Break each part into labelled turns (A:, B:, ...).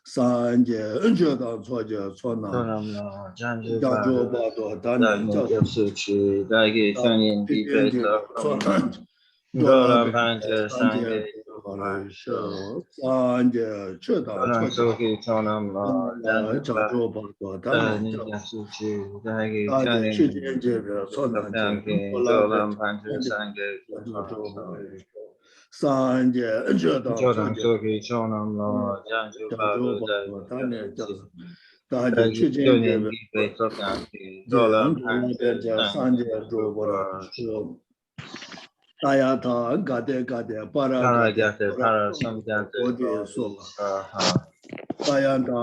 A: Sanje, Unjada, Soja, Sona, Jajo Bado, Dani,
B: Suchi, Dagi, Shanyin, Dipe, Dolam Panja, Sanje,
A: Sanje, Cheda,
B: Soki, Tonam,
A: Jajo Bado, Dani,
B: Suchi, Dagi,
A: Sanje,
B: Shanyin,
A: Chijin, Sona,
B: Dolam Panja, Sanje,
A: Sanje, Unjada,
B: Jordan Soki, Chonam, Janju Bado, Dagi, Shanyin, Dipe, Dolam Panja, Sanje,
A: Ayata, Gade, Para,
B: Para, some Gate,
A: Ayanta,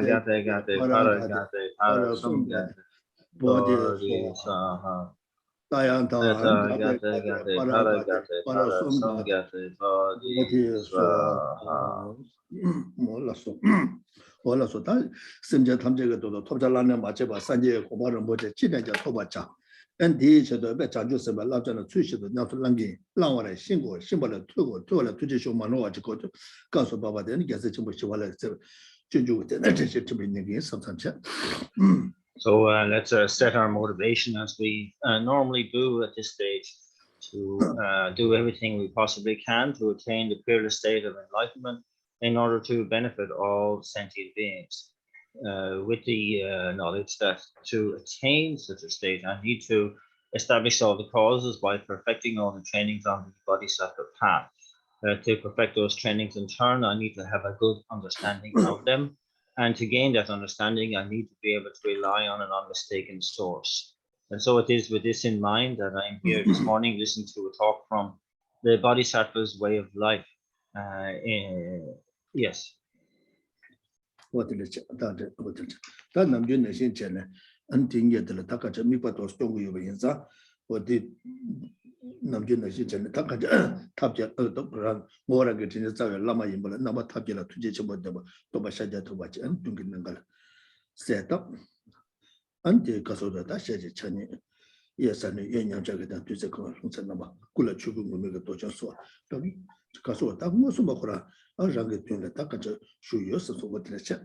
B: Gate, Para, some Gate, Bodhisattva.
A: Ayanta,
B: Gate, Para, some Gate, Bodhisattva.
A: 몰라서 다 심지어 탐제가도 톱잘라네 맞제바 산제 고바를 뭐제 지내자 토바자 엔디체도 배 자주 쓰면 라자는 출시도 나토랑기 라와의 신고 신발을 투고 투지쇼만 와지고 가서 봐봐 되는 게서 좀 시발을 주주한테 내지 좀 있는 게 sometimes.
B: So let's set our motivation as we normally do at this stage to do everything we possibly can to attain the peerless state of enlightenment in order to benefit all sentient beings. With the knowledge that to attain such a state, I need to establish all the causes by perfecting all the trainings on the Bodhisattva path. To perfect those trainings in turn, I need to have a good understanding of them. And to gain that understanding, I need to be able to rely on an unmistaken source. And so it is with this in mind that I'm here this morning listening to a talk from the Bodhisattva's way of life. Yes.
A: What is that? That Namjun Nation Channel, until the Takacha Mipato Stone Yuvinza, or did Namjun Nation Channel Takaja, Tapja, more getting the Lama Yimbala, Nama Tapila to Jachabodaba, Tobashaja to watch and Tunginangala. Set up until Kasoda Dasha Chani. Yes, and Yan Jagatan to the Consanaba, Kula Chubu Mega Tocha so. Kaso tak mo sumakura ang rangi tunda takaja shuyo sa suwatlecha.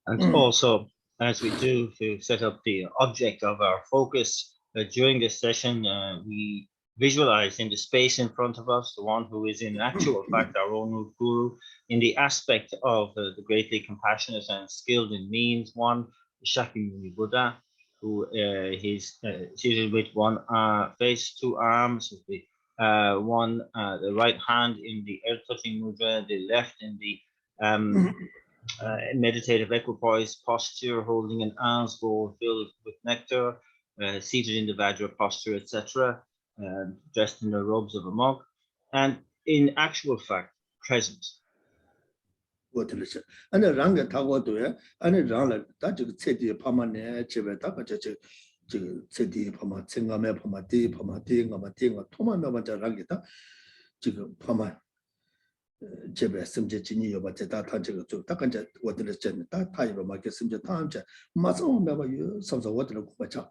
B: And also, as we do to set up the object of our focus during this session, we visualize in the space in front of us the one who is in actual fact our own guru in the aspect of the greatly compassionate and skilled in means one, Shakyamuni Buddha, who is seated with one face, two arms, with the one, the right hand in the earth-touching mudra, the left in the meditative equipoise posture, holding an alms bowl filled with nectar, seated in the Vajra posture, etc., dressed in the robes of a monk, and in actual fact, present.
A: And the Ranga Tagodoya, and the Ranga, that you said the Pamane, Chiveta, City Pama, Singame, Pamati, Ngamating, Toma Navaja Rangita, Pama, Jebe, Simjini, but that Tanjaka to Takanja, what is that type of market Simja Tanja, must all never use some water.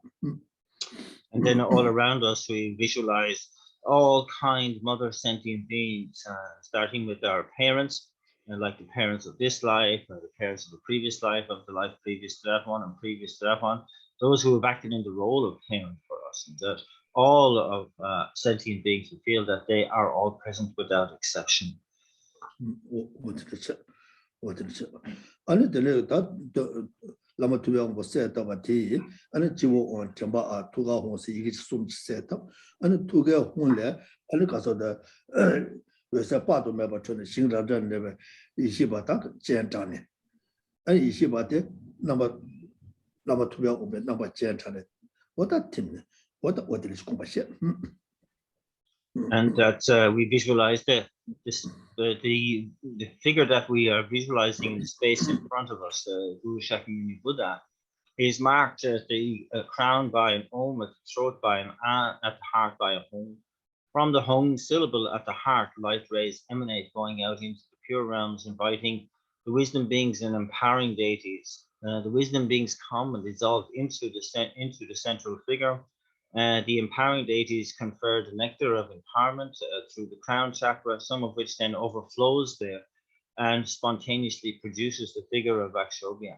B: And then all around us, we visualize all kind mother sentient beings, starting with our parents, like the parents of this life, or the parents of the previous life, of the life previous to that one, and previous to that one. Those who have acted in the role of parent for us, and that all of sentient beings who feel that they are all present without exception.
A: Lama Tuang was set up a tea, and a Chivo on Chamba, Tuga Hons, Yigis set up, and Tuga Hunle, and the cause of the was a part of Mabatron, Shingra Jan never Ishibatak, Gentani, and Ishibate, number Tuga, number Gentani. What that team? What is compassion?
B: And that we visualize the figure that we are visualizing in the space in front of us, Guru Shakyamuni Buddha, is marked at the crown by an Om, at the throat by an A, at the heart by a Hum. From the Hum syllable at the heart, light rays emanate, going out into the pure realms, inviting the wisdom beings and empowering deities. The wisdom beings come and dissolve into the central figure, The empowering deities confer the nectar of empowerment through the crown chakra, some of which then overflows there and spontaneously produces the figure of Akshobhya.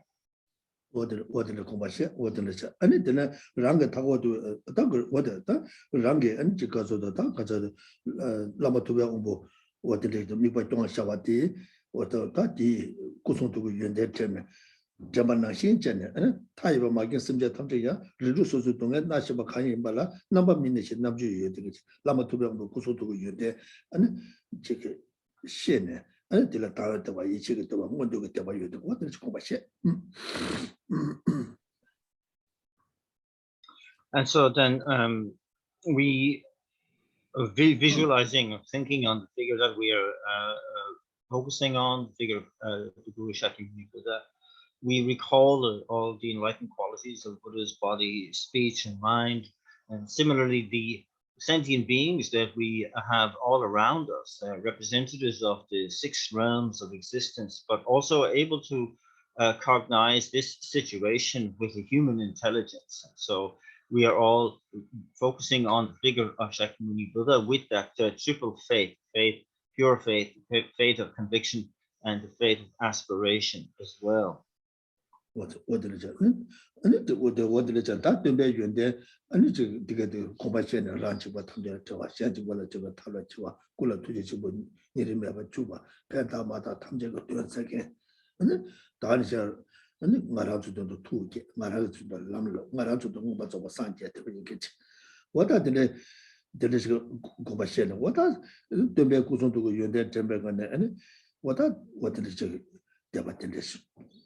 A: 어디를 공부하셔? 어디를 저 아니 되나 랑게 타고도 딱그 어디다 랑게 안지 가서도 다 가서 라마토베 공부 어디를 좀 미국 동안 샤와티 어디 다디 고송도 연대 때문에 자만나 신전에 타이바 마긴 심제 탐제야 리루소스 동에 나시바 가이 말라 넘바 민네시 남주여 되게 라마토베 공부 고송도 연대 아니 저게 시네 아니 들라 다르다 봐 이치가 또 뭔도 그때 봐 요도 어디를 공부하셔?
B: And so then we visualizing or thinking on the figure that we are focusing on, the figure of the Guru Shakyamuni Buddha, we recall all the enlightened qualities of Buddha's body, speech, and mind, and similarly the sentient beings that we have all around us, representatives of the 6 realms of existence, but also able to cognize this situation with a human intelligence. So we are all focusing on the figure of Shakyamuni Buddha with that triple faith, pure faith, faith of conviction, and the faith of aspiration as well.
A: 어디를 저 아니 어디를 저다 때문에 연대 아니 저 되게 공부하시는 란치바 탐제 저와 시한지보다 저거 탈라치와 꿀라 투지 지고 이름에 봐 주바 펜타마다 탐제가 되었어게 아니 다니셔 아니 말아주도 투게 말아주도 람로 말아주도 뭐 저거 산제 되게 있겠지 와다들에 들으시고 공부하시는 와다 때문에 구성도 연대 tembe가네 아니 와다 어디를 저 대바들레스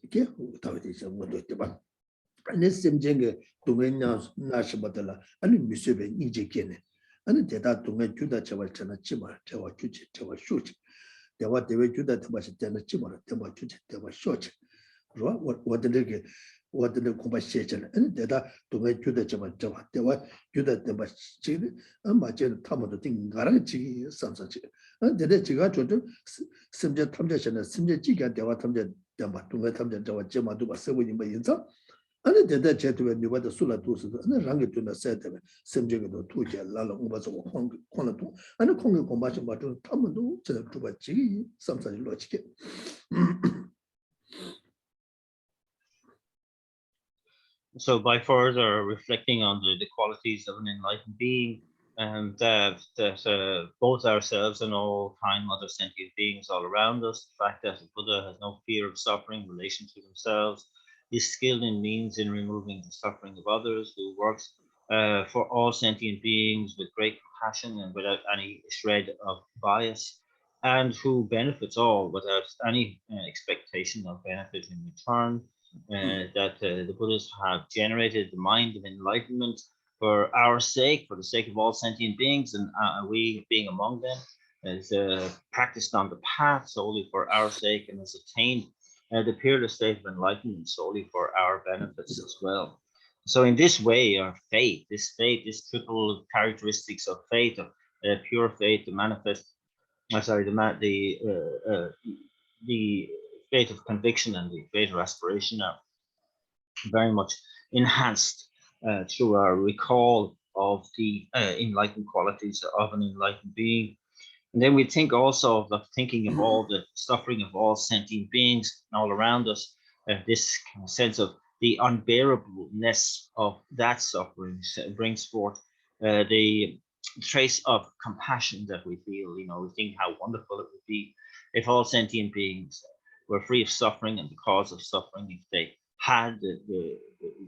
A: 이게 다윗이 뭐도 대바 아니 심쟁게 동행나 나시바들라 아니 미세베 이제게네 아니 대다 동행 주다 저발잖아 지말 저와 주지 저와 쇼지 대와 대외 주다 대바시 때는 지말 대와 주지 대와 쇼지 그러 어디들게 어디들 공부하시잖아 아니 대다 동행 주다 저발 저와 대와 주다 대바시 지금 맞제 타모도 띵가랑 지 삼사지 근데 제가 저도 심제 탐제잖아 심제 지가 대화 탐제 대화 동행 탐제 저와 제마도 봐 쓰고 있는 거 인자 아니 대대 제도에 누가도 술라도스도 아니 랑게 tud나 세대에 심제도 투제 라라 공부서 콘라도 아니 공부 공부하지 마도 탐도 저 두바 지 삼사지 로치게
B: So by further reflecting on the qualities of an enlightened being, and that both ourselves and all kind other sentient beings all around us, the fact that the Buddha has no fear of suffering in relation to themselves, is skilled in means in removing the suffering of others, who works for all sentient beings with great compassion and without any shred of bias, and who benefits all without any expectation of benefit in return. That the Buddhists have generated the mind of enlightenment for our sake, for the sake of all sentient beings, and we being among them, has practiced on the path solely for our sake, and has attained the peerless state of enlightenment solely for our benefits as well. So in this way, our faith, this triple characteristics of faith, of pure faith, the manifest, the faith of conviction and the faith of aspiration are very much enhanced through our recall of the enlightened qualities of an enlightened being. And then we think also of thinking of all the suffering of all sentient beings all around us, this sense of the unbearableness of that suffering brings forth the trace of compassion that we feel. You know, we think how wonderful it would be if all sentient beings were free of suffering and the cause of suffering, if they had the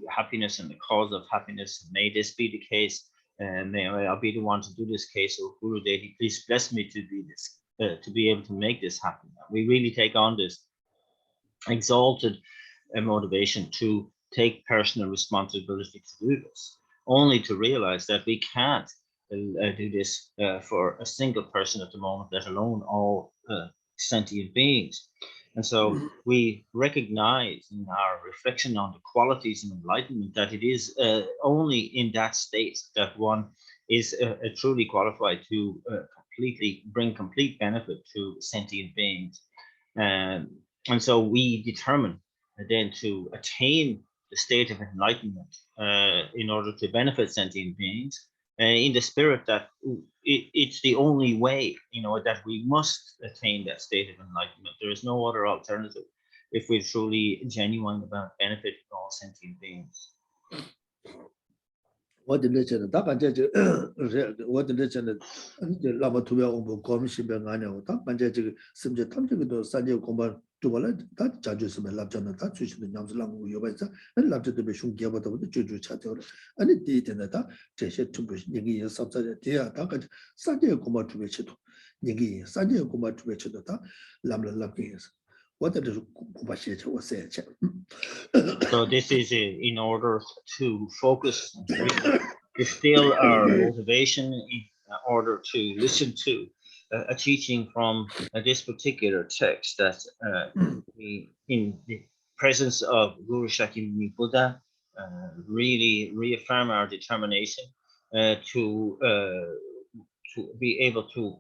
B: happiness and the cause of happiness. May this be the case, and may I be the one to do this case. So Guru Devi, please bless me to be this, to be able to make this happen. We really take on this exalted motivation to take personal responsibility to do this, only to realize that we can't do this for a single person at the moment, let alone all sentient beings. And so we recognize in our reflection on the qualities of enlightenment that it is only in that state that one is truly qualified to completely bring complete benefit to sentient beings. And so we determine then to attain the state of enlightenment in order to benefit sentient beings, in the spirit that it's the only way, that we must attain that state of enlightenment. There is no other alternative if we're truly genuine about benefiting all sentient beings.
A: What the legend, what the legend, the Lama Tubia Ombo Commission Bangano, Tapanjaji, Simja Tamjiko, Sanjo Comba, Tuvalet, that judges of Lapjana, that switch the Yams Lang Yobasa, and Lapja the Bishun Gabata with the Juju Chatter, and it did in that, Geshe to Bush, Nigi, subsided, dear Takat, Sanjo Comba to Vichito, Nigi, Sanjo Comba to Vichita, Lamla Lapis. What did Kubashit was said?
B: So this is in order to focus, distill our motivation in order to listen to a teaching from this particular text, that we, in the presence of Guru Shakyamuni Buddha, really reaffirm our determination to be able to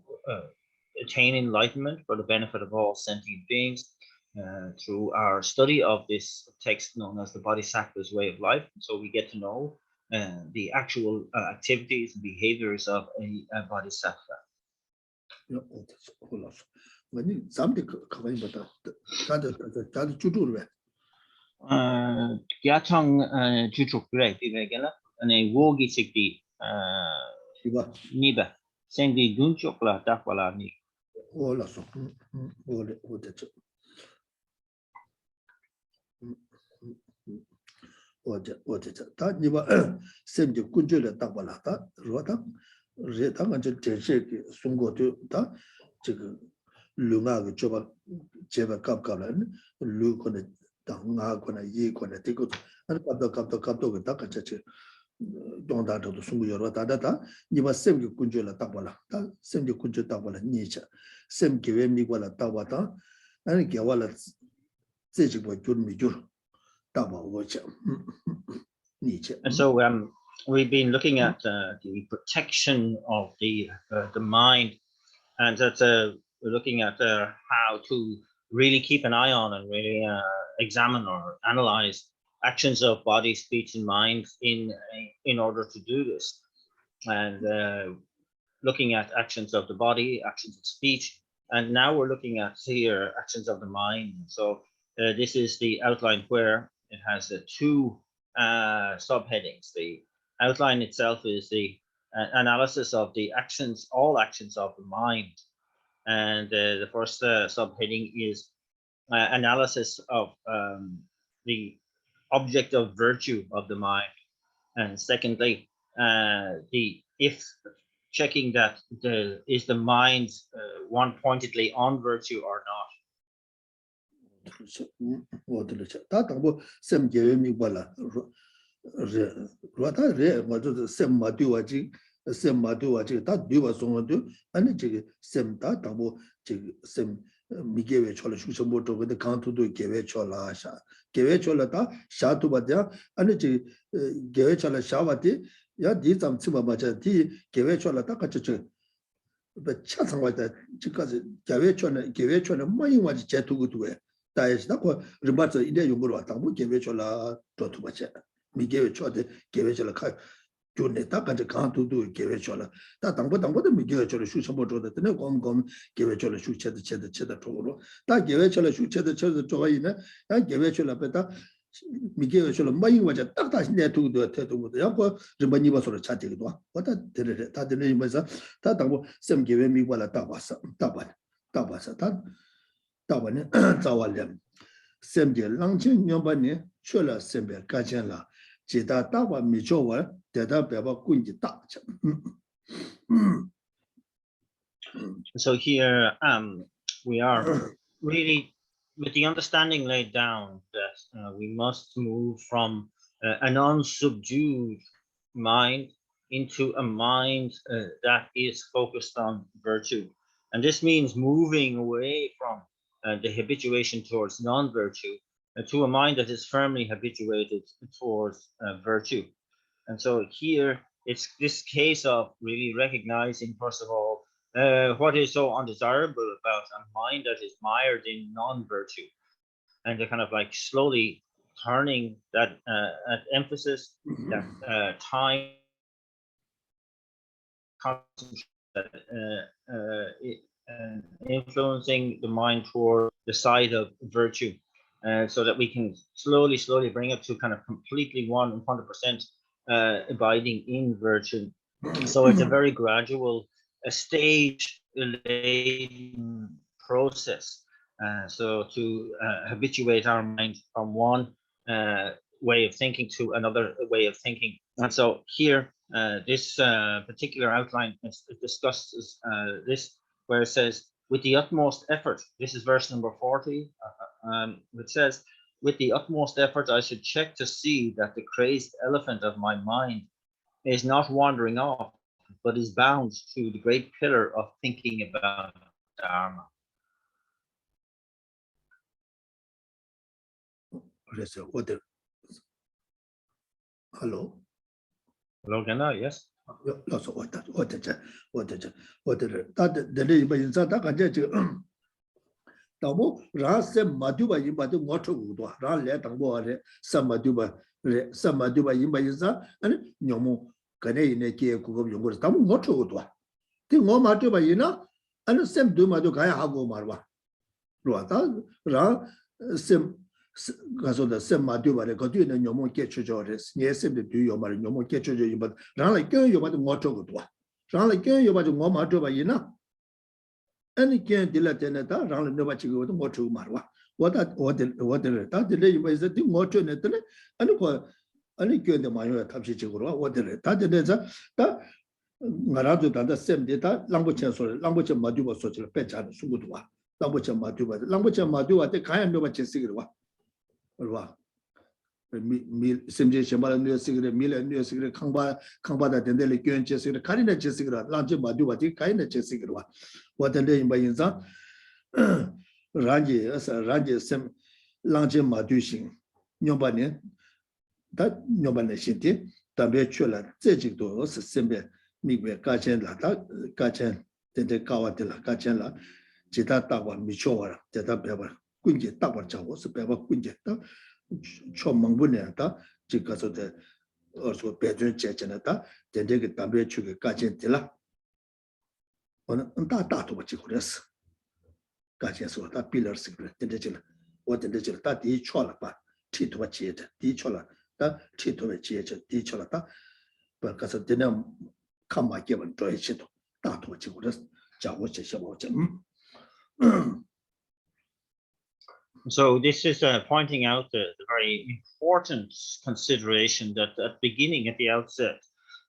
B: attain enlightenment for the benefit of all sentient beings. Through our study of this text known as the Bodhisattva's way of life. So we get to know the actual activities and behaviors of a Bodhisattva. Gyatong Jujuk Great, and a wogi sikdi Niba, Sendi Dunchokla Dakwala Ni.
A: 다 니바 셈지 군주를 딱 발랐다 로다 레다가 저 제셰기 송고도 다 지금 르마가 줘봐 제가 갑갑라는 루코네 당하거나 이거나 되고 아니 갑도 다 같이 동다도 송고 여러 다다다 니바 셈지 군주를 딱 발라 다 셈지 군주 딱 발라 니차 셈기 왜 미고라 딱 왔다 아니 개와라 제지고 줄미줄
B: And so we've been looking at the protection of the mind, and that we're looking at how to really keep an eye on and really examine or analyze actions of body, speech, and mind in order to do this, and looking at actions of the body, actions of speech, and now we're looking at here actions of the mind. So this is the outline where it has two subheadings. The outline itself is the analysis of the actions, all actions of the mind. And the first subheading is analysis of the object of virtue of the mind. And secondly, if checking that is the mind one pointedly on virtue or not.
A: 다 당고 셈 계획이 발라 로다 레 뭐도 셈 마디와지 다 뒤와 송어도 아니 저기 셈다 당고 저기 셈 미게외 철을 수셔 못도 근데 강투도 계획 철라샤 계획 철라다 샤도 받자 아니 저기 계획 철라 샤와디 야 디잠 치마 맞아 디 계획 철라다 같이 저 차상화다 지금까지 계획 철은 많이 와지 제투고도 해 다이스다 거 리마트 이제 용으로 왔다 뭐 계획절라 또 맞지 미계획절데 계획절라 가 존내 딱 가지 강도도 계획절라 다 당보도 미계획절을 수셔버 줘도 되네 검 계획절을 수체도 쪽으로 다 계획절을 수체도 쪽이네 야 계획절라 빼다 미계획절로 많이 와자 딱 다시 내 두도 태도도 야고 리마니 버서로 차지기도 왔다 되네 다 되면서 다 당보 셈 계획 미발라 다 봤어 다 다번에 자월렘 셈제 랑친 녀반이 출라 셈베 가젠라 제다 다와 미초월 대다 배바 군지 다
B: So here we are really with the understanding laid down that we must move from an unsubdued mind into a mind that is focused on virtue. And this means moving away from the habituation towards non-virtue to a mind that is firmly habituated towards virtue. And so here it's this case of really recognizing, first of all, what is so undesirable about a mind that is mired in non-virtue, and to kind of like slowly turning that emphasis, that time, influencing the mind toward the side of virtue, so that we can slowly bring it to kind of completely 100% abiding in virtue. So it's a very gradual, a stage process. So to habituate our mind from one way of thinking to another way of thinking. And so here, this particular outline discusses this, where it says, with the utmost effort, this is verse number 40, which says, with the utmost effort, I should check to see that the crazed elephant of my mind is not wandering off, but is bound to the great pillar of thinking about Dharma.
A: Hello?
B: Hello, Gana, yes?
A: Tamo ra sem maduba yimba de ngoto udo ra le tangbo are sam maduba yimba yinza ani nyomo kane ine ke kugo yongo tamo ngoto udo ti ngo maduba yina ani sem du madu kaya hago marwa ro ta ra sem gaso da sem maduba re godu ne nyomo ke chojo re nye sem de du yo mar nyomo ke chojo yimba ra la ke yo ba de ngoto udo ra la ke yo ba de ngo maduba yina any can dilatena da rang no ba chi go mo chu marwa what that delay is the mo chu ne tele ani ko ani kyo de ma yo tab chi chi go what that de za da ngara do da sem de da lang bo chen so lang bo chen ma du bo so chi pe cha su gu do wa lang bo chen ma du wa de kan no ba chi si go wa mi semje shambala no sigre mil no sigre khangba da den de kyen che sigre karina che sigre lang che ma du ba ti kaina che sigre wa Watende in Bayinza Ranji Sem Lange Madushing Nobane that Nobane Shinti, Tambe Chula, Zejito, Sembe, Migbe, Gachen La, Gachen, Tente Kawatilla, Gachen La, Jita Tawa, Michora, Teta Beba, Quinje Tawa Chawas, Beba Quinjeta, Chomanguniata, Chicaso de also Pedro Chechenata, Tente Tambe Chuka Gachen Tilla. Da to what you could us. Gotcha, so that pillar secret, the digital, what the digital, that each chola, tit what yet, each chola, that tit of a church, each chola, but because of dinner come by given to a shit, that what you could us, Jawash about them.
B: So this is pointing out the very important consideration that at the beginning, at the outset,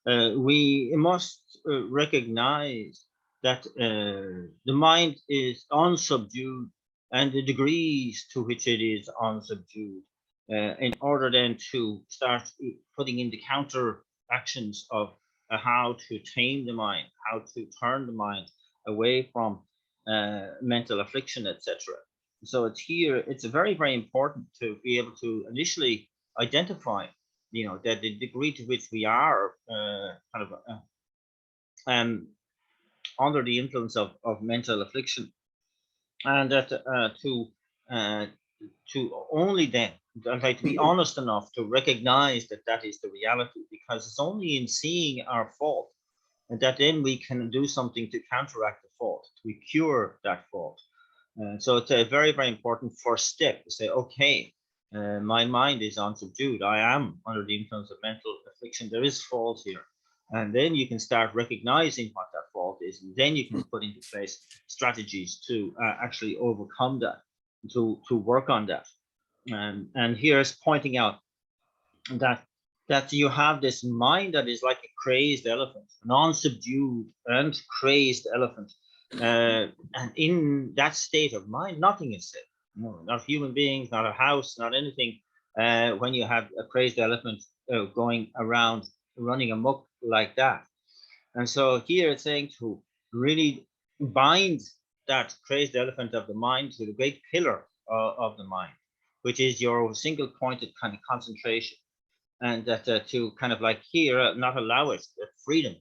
B: we must recognize that the mind is unsubdued, and the degrees to which it is unsubdued, in order then to start putting in the counter actions of how to tame the mind, how to turn the mind away from mental affliction, etc. So it's very important to be able to initially identify, that the degree to which we are under the influence of mental affliction, and that to only then, to be honest enough to recognize that that is the reality, because it's only in seeing our fault and that then we can do something to counteract the fault, to cure that fault. So it's a very important first step to say, okay, my mind is unsubdued. I am under the influence of mental affliction. There is fault here. And then you can start recognizing what that fault is. And then you can put into place strategies to actually overcome that, to work on that. And here's pointing out that you have this mind that is like a crazed elephant, an unsubdued and crazed elephant. And in that state of mind, nothing is safe. No, not human beings, not a house, not anything. When you have a crazed elephant going around running amok like that. And so here it's saying to really bind that crazed elephant of the mind to the great pillar of the mind, which is your single pointed kind of concentration. And that to kind of like here, not allow it the freedom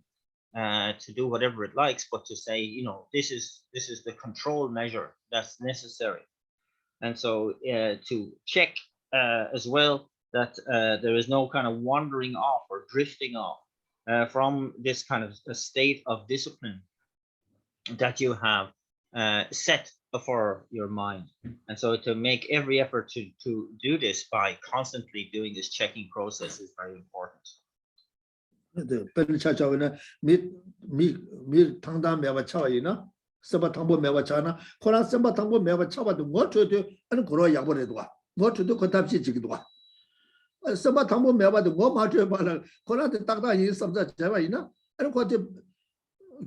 B: to do whatever it likes, but to say, this is the control measure that's necessary. And so to check as well that there is no kind of wandering off or drifting off from this kind of a state of discipline that you have set before your mind. And so to make every effort to do this by constantly doing this checking process is very important.
A: The Penchachawana, me Tangda Meva Chawina, Sabatambo Meva Chana, Kora Sabatambo Meva Chawa, what to do, and Koro Yaboredwa, what to do Kotapsi Chigdwa. Sabatambo Meva, the Gomata, Kora the Tagda is some such Javina, and what the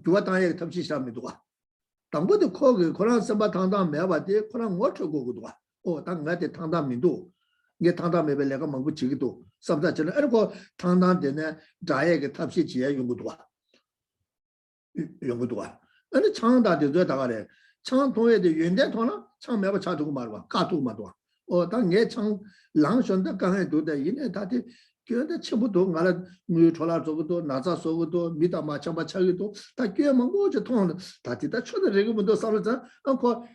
A: Guataya Tamsi Shamidwa. Tambo the Kog, Kora Sabatanda Meva, de Kora water go goodwa, or Tangati Tanda Mindu. Get Tanda maybe like a Mangu Chigito, some such an ergo Tanda dinner, Diag Tapsi Chia Yungudwa. And the Chanda de Dare, Chang Toy the Yundetona, Chang Meva Chatu Marwa, Katu Madwa, or Tange Chang Langshon the Gang do the Yin Tati, Kyo the Chibuto, Mala Mutola Sogoto, Naza Sogoto, Mita Machamba Chagito, Takia Mango Ton, Tati, that should the Regundo Salazar, Uncle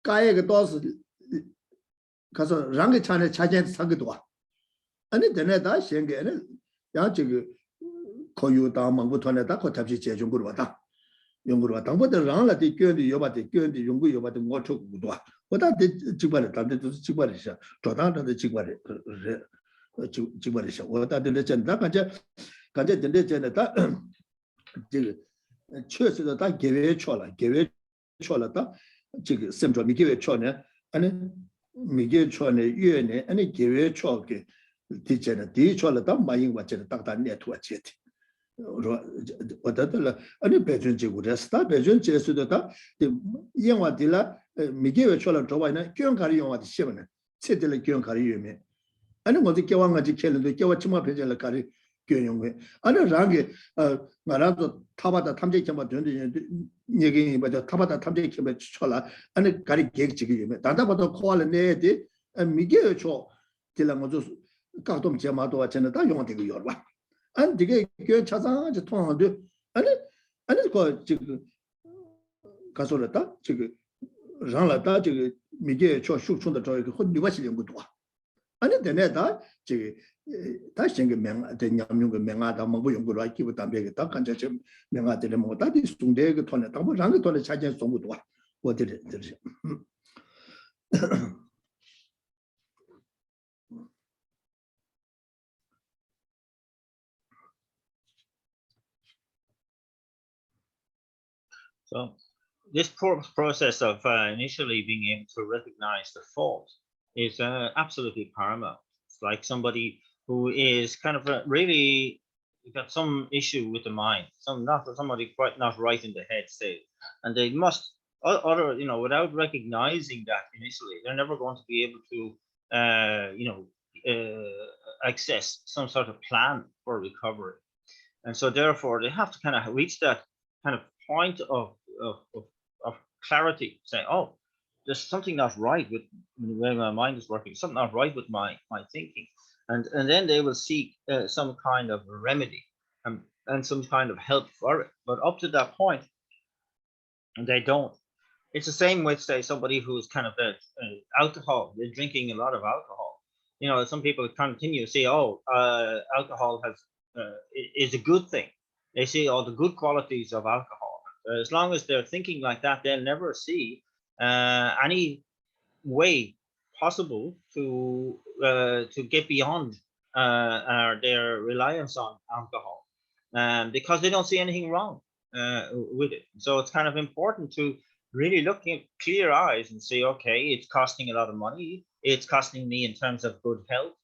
A: Kayak Dos. 가서 랑게 차네 차젠 사기도 와. 아니 되네다 생게는 야 저기 거유다 망부터네다 거탑시 제중구로 왔다. 연구로 왔다. 뭐들 랑라디 교인디 여바디 교인디 연구 여바디 뭐초구도 와. 보다 직발에 단데도 직발이셔. 도당도 직발에 직발이셔. 보다 된다 간제 된데 전에다 저기 최소도 다 계획 초라다. 저기 셈조 미계획 초네. 아니 미게 초네 유네 아니 계획 초게 디제나 디초라다 마잉 와체다 딱다 네트워크 제티 어다들 아니 배준 지구레스타 배준 제수도다 영화딜라 미게외 초라 저와이나 교영가리 영화디 시험네 체들의 교영가리 유메 아니 뭐지 교왕가지 켈는데 교와 치마 배절라 가리 교영회 아니 랑게 말아도 타바다 탐제 겸바 되는데 얘기 뭐죠 타바다 탐제 겸바 초라 아니 가리 계획지기 유메 다다바도 코알레 네디 미게외 초 딜라 뭐죠 각동 제마도 와체는 다 영화되고 열와 안 되게 그 차상한테 통하는데 아니 그 지금 가서랬다 지금 랑라다 지금 미게 저 숙촌的这个混流系연구도 아니 되네다 지금 다시 생겨 명한테 냠용의 명하다 뭐 연구를 할 기부 담배겠다 간제 좀 명하들이 뭐 다디 중대 그 돈에 다 뭐 랑의 돈에 차지한 정보도 와 어디를 들으세요.
B: So this process of initially being able to recognize the fault is absolutely paramount. It's like somebody who is kind of really got some issue with the mind, somebody quite not right in the head state, and they must without recognizing that initially, they're never going to be able to access some sort of plan for recovery, and so therefore they have to kind of reach that kind of point of clarity, say, oh, there's something not right with the way my mind is working, something not right with my thinking, and then they will seek some kind of remedy and some kind of help for it. But up to that point, they don't. It's the same with, say, somebody who's kind of alcohol, they're drinking a lot of alcohol. Some people continue to say, oh, alcohol is a good thing. They see all the good qualities of alcohol. As long as they're thinking like that, they'll never see any way possible to get beyond their reliance on alcohol, because they don't see anything wrong with it. So it's kind of important to really look in clear eyes and say, okay, it's costing a lot of money, it's costing me in terms of good health,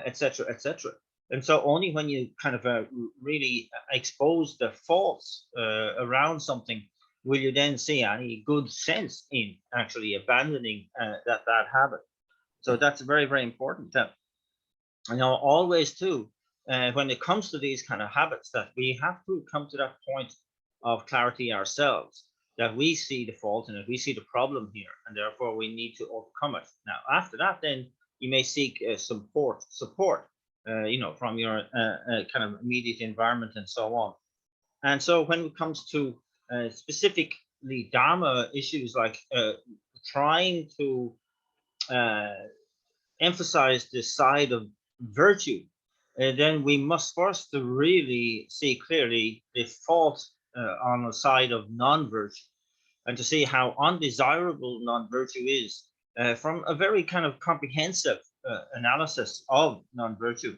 B: etc., etc. And so only when you kind of really expose the faults around something will you then see any good sense in actually abandoning that bad habit. So that's very, very important. Always too, when it comes to these kind of habits, that we have to come to that point of clarity ourselves, that we see the fault and that we see the problem here, and therefore we need to overcome it. Now, after that, then you may seek support. From your kind of immediate environment and so on. And so when it comes to specifically Dharma issues, like trying to emphasize the side of virtue, then we must first to really see clearly the fault on the side of non-virtue, and to see how undesirable non-virtue is from a very kind of comprehensive analysis of non-virtue.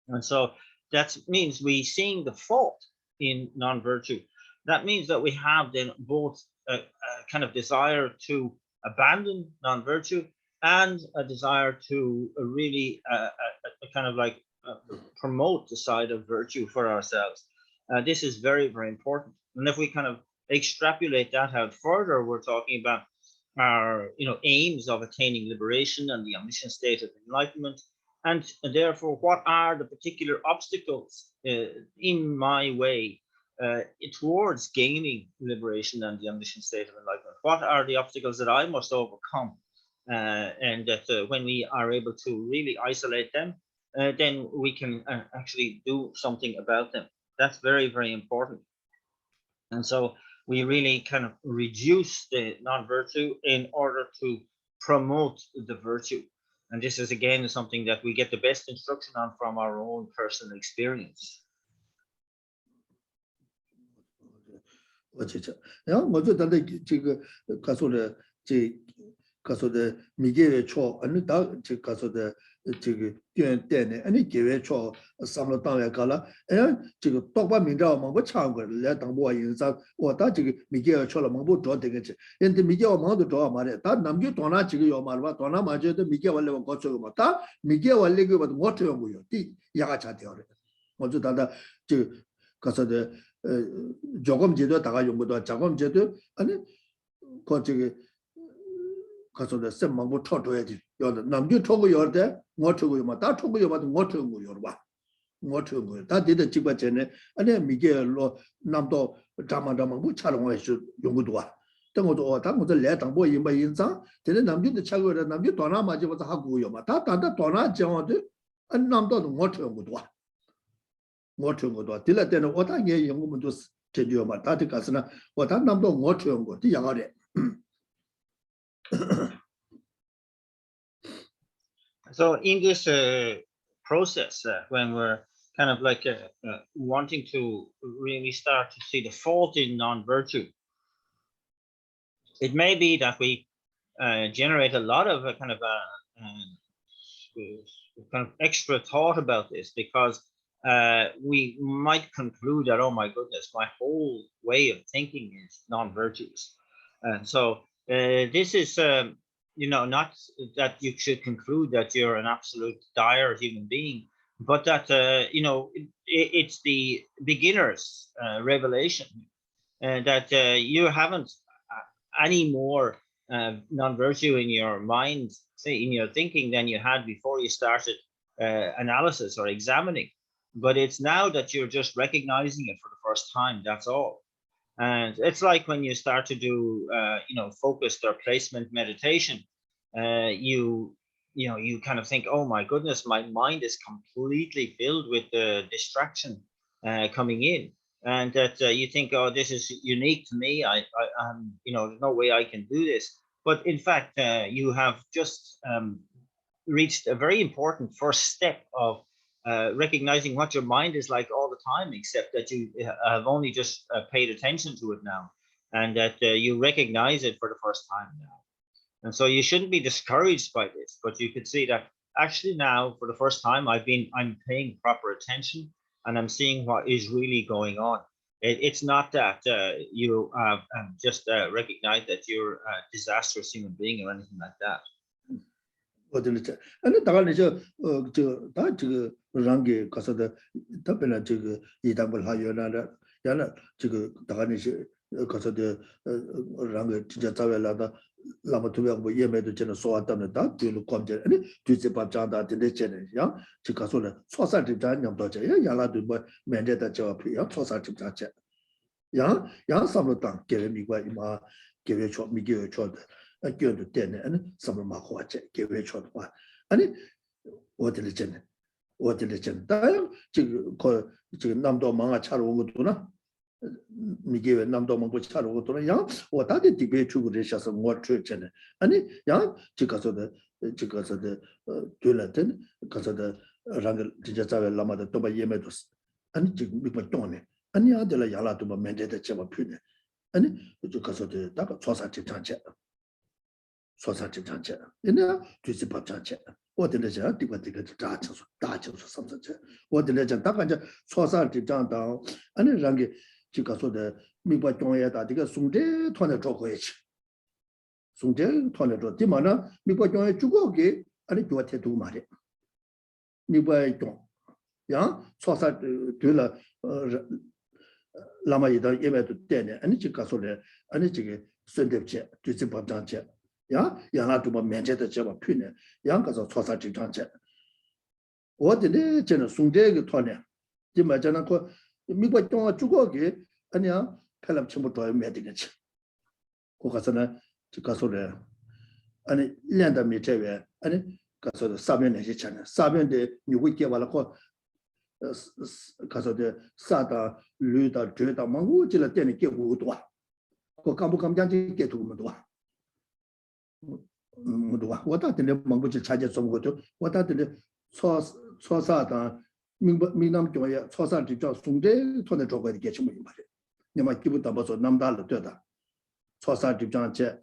B: And so that means we seeing the fault in non-virtue. That means that we have then both a kind of desire to abandon non-virtue and a desire to really kind of like promote the side of virtue for ourselves. This is very, very important. And if we kind of extrapolate that out further, we're talking about our aims of attaining liberation and the omniscient state of enlightenment. And therefore, what are the particular obstacles in my way towards gaining liberation and the omniscient state of enlightenment? What are the obstacles that I must overcome? And that when we are able to really isolate them, then we can actually do something about them. That's very, very important. And so we really kind of reduce the non-virtue in order to promote the virtue. And this is again something that we get the best instruction on from our own personal experience.
A: 조금 제도 다가 용거도 조금 제도 아니 거기 가서도 셈망고 쳐줘야지. 요 남주 쳐고 요때 뭐 쳐고요. 다 쳐고요. 뭐 쳐고 요 봐. 뭐 쳐고. 다 되다 찍바 전에 아니 미게로 남도 자마자마 뭐 차롱 해서 용거도 와. 등어도 당고도 내 당보 임바 인상 되는 남주도 차고요. 남주 도나 맞아서 하고요. 다 도나 정어도 안 남도도 뭐 쳐고도 와. 모ठंगो दिला तेन ओता ये यंगो मुदो चेजियो मा ताति कासना ओता नामदो मोठंगो ति यागारे.
B: So in this process, when we're kind of like wanting to really start to see the fault in non-virtue, it may be that we generate a lot of kind of extra thought about this, because we might conclude that, oh my goodness, my whole way of thinking is non-virtuous. And so this is, not that you should conclude that you're an absolute dire human being, but that, it's the beginner's revelation, that you haven't any more non-virtue in your mind, say in your thinking, than you had before you started analysis or examining. But it's now that you're just recognizing it for the first time, that's all. And it's like when you start to do, focused or placement meditation, you kind of think, oh my goodness, my mind is completely filled with the distraction coming in. And that you think, oh, this is unique to me. I'm, there's no way I can do this. But in fact, you have just reached a very important first step of recognizing what your mind is like all the time, except that you have only just paid attention to it now, and that you recognize it for the first time now. And so you shouldn't be discouraged by this, but you could see that actually now for the first time I'm paying proper attention, and I'm seeing what is really going on. It's not that you just recognize that you're a disastrous human being or anything like that.
A: 아니 다가는 저 랑게 가서도 답변은 저거 이담을 하여나라 야나 저거 다가는 가서도 랑게 진짜 자외라다 라마 두명고 예매도 저는 소화담을 다 뒤로 검제 아니 뒤에 밥장다 되는데 야 저 가서는 초사집 장님도 저 야라도 뭐 면제다 저 필요 초사집 자체 야 삼로당 개미과 이마 개외초 미개외초 교도 때는 아니 삼로마고 왔지 개외초 와 아니 어디를 전 다요 지금 남도 망아 차로 온 것도나 미게에 남도 먹고 차로 돌아 양 어다데 디베 추구를 해서 뭐 추잖아 아니 양 지가서도 둘라든 가서도 랑 진짜 자외 라마도 또 예매도 아니 지금 미국 동네 아니 아들 야라도 뭐 맨데다 제가 표네 아니 지가서도 딱 조사직 장체 얘네 뒤집어 장체 어디를 저 디바디가 다쳐서 삼선체 어디를 저 딱 이제 조사직 장다 아니 랑게 지가서도 미국 동에다 이거 송대 돈에 줘고야지 송대 돈에 줘 디마나 미국 동에 주고게 아니 교태 두 말이 미국 동 야, 소사 둘라 라마이다 예배도 때네. 아니 지가소래. 아니 지게 선대체 뒤집어장체. 야, 야나도 뭐 면제도 제가 피네. 양가서 소사 직장체. 어디네 저는 송대의 토네. 지마잖아 그 미국 동아 주거기 아니야. 팔람 전부 더 매되겠지. 그 가서는 지가소래. 아니 1년도 밑에 아니 가서 사변에 시잖아. 사변에 누구 있게 말고 가서도 사다 류다 죄다 망고지를 때는 깨고도 그 감부감장지 깨두고도 뭐도 왔다 때문에 망고지 찾아 좀 것도 왔다 때문에 소사다 민남 교회 소사 직접 송대 돈에 줘가 이렇게 좀 말이야. 내가 기부다 봐서 남달로 되다. 소사 직장체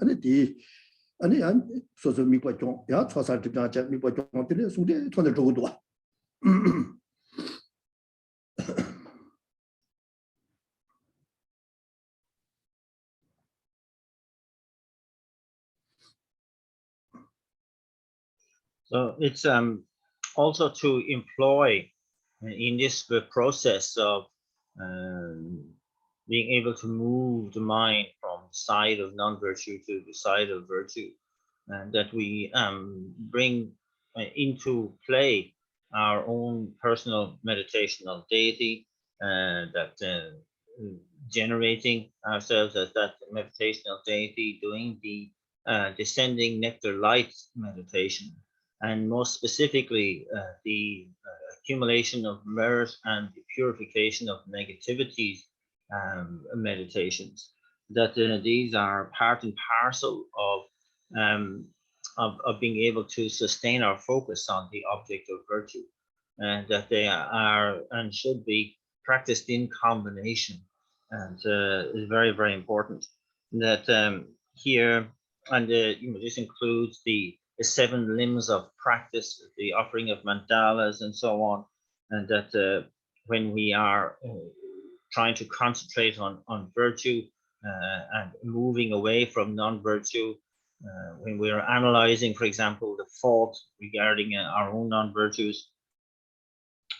A: 아니 안 소소 미과 좀야 소사 직장체 미과 좀 때문에 송대 돈에 줘고도
B: So it's also to employ in this process of being able to move the mind from the side of non-virtue to the side of virtue, and that we bring into play our own personal meditational deity, that generating ourselves as that meditational deity, doing the descending nectar light meditation, and most specifically the accumulation of merit and the purification of negativities meditations. That these are part and parcel of being able to sustain our focus on the object of virtue, and that they are and should be practiced in combination, and is very, very important. That here, and this includes the 7 limbs of practice, the offering of mandalas and so on, and that when we are trying to concentrate on virtue and moving away from non-virtue, when we are analyzing, for example, the fault regarding our own non-virtues,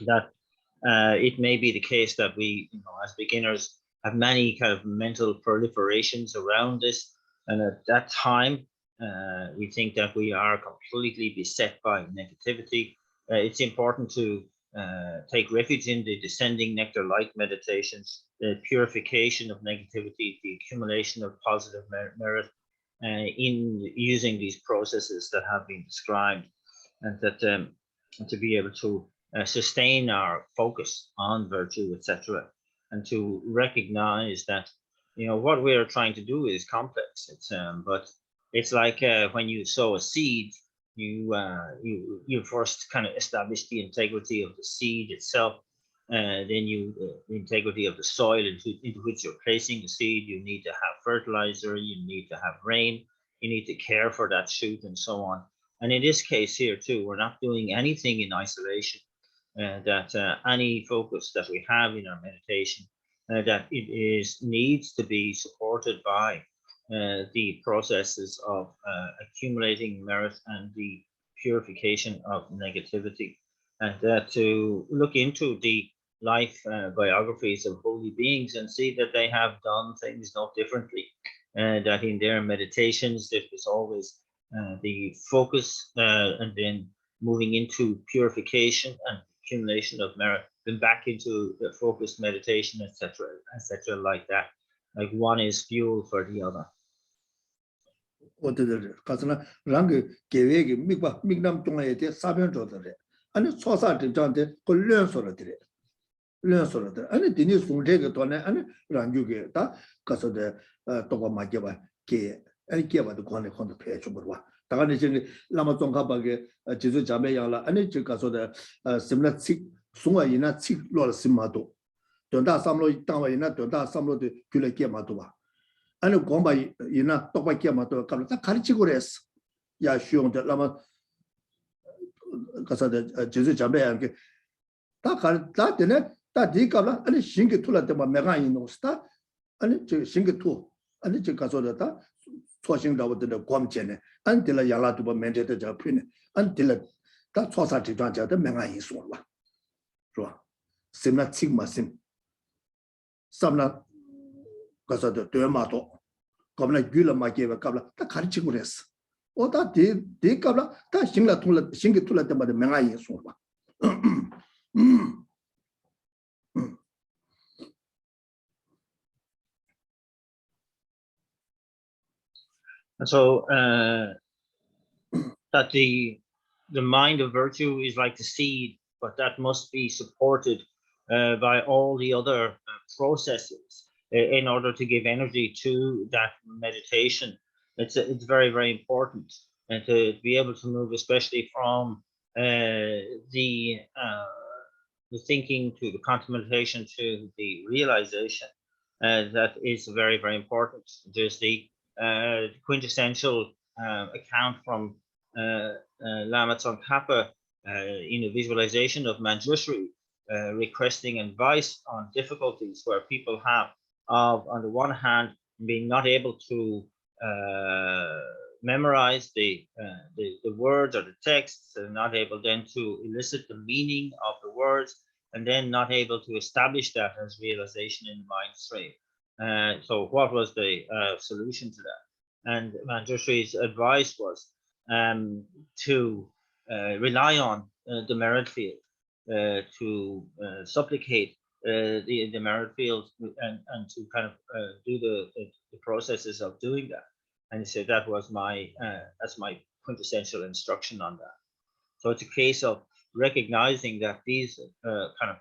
B: that it may be the case that we, as beginners, have many kind of mental proliferations around this, and at that time, we think that we are completely beset by negativity. It's important to take refuge in the descending nectar light meditations, the purification of negativity, the accumulation of positive merit in using these processes that have been described, and that to be able to sustain our focus on virtue, etc., and to recognize that what we are trying to do is complex. It's but it's like when you sow a seed, you first kind of establish the integrity of the seed itself, then the integrity of the soil into which you're placing the seed. You need to have fertilizer, you need to have rain, you need to care for that shoot, and so on. And in this case here too, we're not doing anything in isolation. That any focus that we have in our meditation, that it needs to be supported by the processes of accumulating merit and the purification of negativity, and to look into the life biographies of holy beings and see that they have done things no differently, and that in their meditations there was always the focus and then moving into purification and accumulation of merit, then back into the focused meditation, etc., like that. Like one is fuel for the other.
A: 어디들 가서나 랑게 계획이 미남 동아에 대해 사변 조절해. 아니 소사 직장한테 걸려서로 드려. learn sort of the and Dennis from take it on and run you get that because of the Toba Mageva K and give the corner on the page of what. Tagani Lama Tonka Jesu Jamayala and it because of the similar sick Sunga in a sick lot of Simato. Don't that some low down in that, don't that some low the Kula Kiamatua. And Gomba in a Toba Kiamato, Karichigores. Ya shown the Lama because of the Jesu Jamay. That dinner, that decabla, and sink it to let them a mega in no star, and it sink it too, and it because of that, swashing down the Guamchen until a Yala to be mentioned the Japin until that society branch at the mega in Swan. Similar Sigma Sim. Some not because of the Dermato, Governor Gula might give a couple of the Karichigures. Or that decabla, that sink it to let them at the mega in Swan.
B: And so that the mind of virtue is like the seed, but that must be supported by all the other processes in order to give energy to that meditation. It's very, very important, and to be able to move, especially from the thinking to the contemplation to the realization, that is very, very important. There's the quintessential account from Lama Tsongkhapa in a visualization of Manjushri, requesting advice on difficulties where people have of, on the one hand, being not able to memorize the words or the texts, and not able then to elicit the meaning of the words, and then not able to establish that as realization in the mind stream. So what was the solution to that? And Manjushri's advice was to rely on the merit field, to supplicate the merit field, and to kind of do the processes of doing that. And he said that was that's my quintessential instruction on that. So it's a case of recognizing that these kind of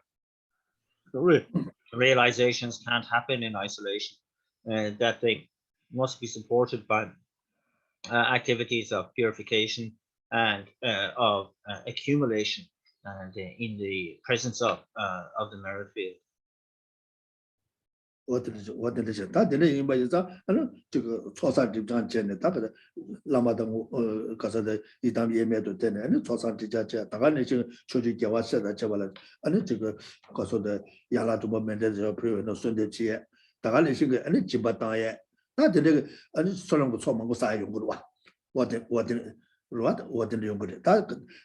B: realizations can't happen in isolation, that they must be supported by activities of purification and of accumulation, and in the presence of the merit field.
A: What is that? The name by the society Janchen, Lamadam Casa Idam Yemedo Ten, and society Jaja, Taganation, Choji Gawasa, Chavala, and it because of the Yala to Mendes of Pre and Sunday Chia, Taganation, and Chibataya. Not the and Solomon Somangosai, what in the young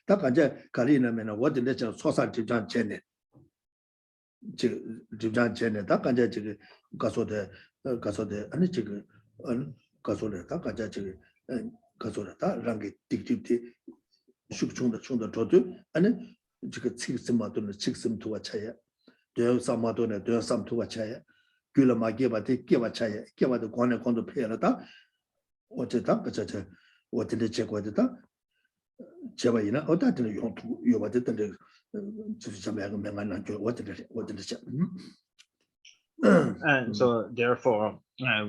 A: Taka Karina Mena, what the legend society Janchen. Jibjan Chene, Takanja Gasode, and Chicken, and Gasode, Takaja, and Gasode, Rangi, Dictiti, Shukchung the Chunda Totu, and then you could see some to the Chixum to a chaya. There are some Madonna, there are some to a chaya. Gula Magiba, they give a chaya, give the corner on the Pianata. What the Takaja, what did they check with the duck? Chavaina, or that you were the
B: And so therefore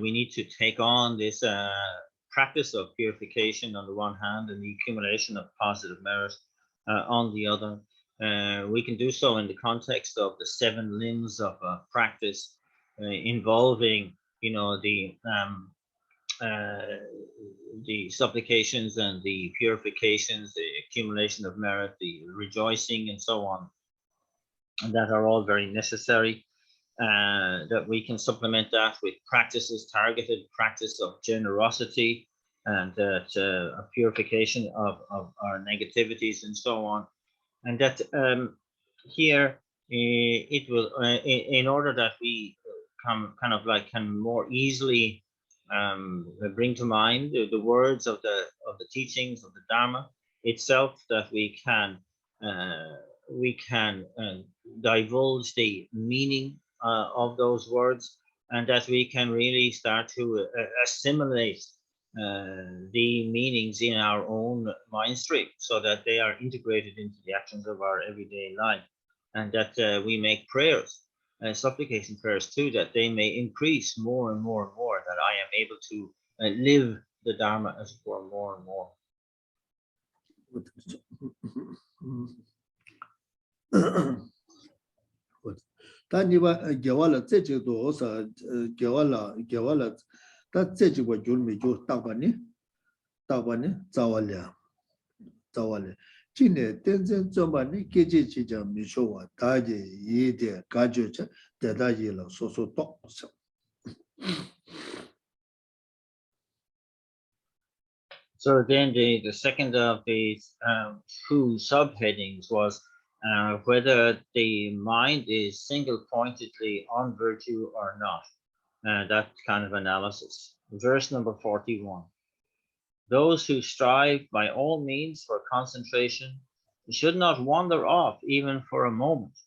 B: we need to take on this practice of purification on the one hand, and the accumulation of positive merit on the other. We can do so in the context of the 7 limbs of practice, involving, you know, the supplications and the purifications, the accumulation of merit, the rejoicing, and so on, and that are all very necessary. That we can supplement that with practices, targeted practice of generosity, and a purification of our negativities, and so on. And that here it will, in order that we can more easily bring to mind the words of the teachings of the Dharma itself, that we can divulge the meaning of those words, and that we can really start to assimilate the meanings in our own mind stream, so that they are integrated into the actions of our everyday life. and that we make prayers, supplication prayers too, that they may increase more and more and more, that I am able to live the Dharma as it were more and more. So again, the second of these two subheadings was whether the mind is single-pointedly on virtue or not. That kind of analysis. Verse number 41. Those who strive by all means for concentration should not wander off even for a moment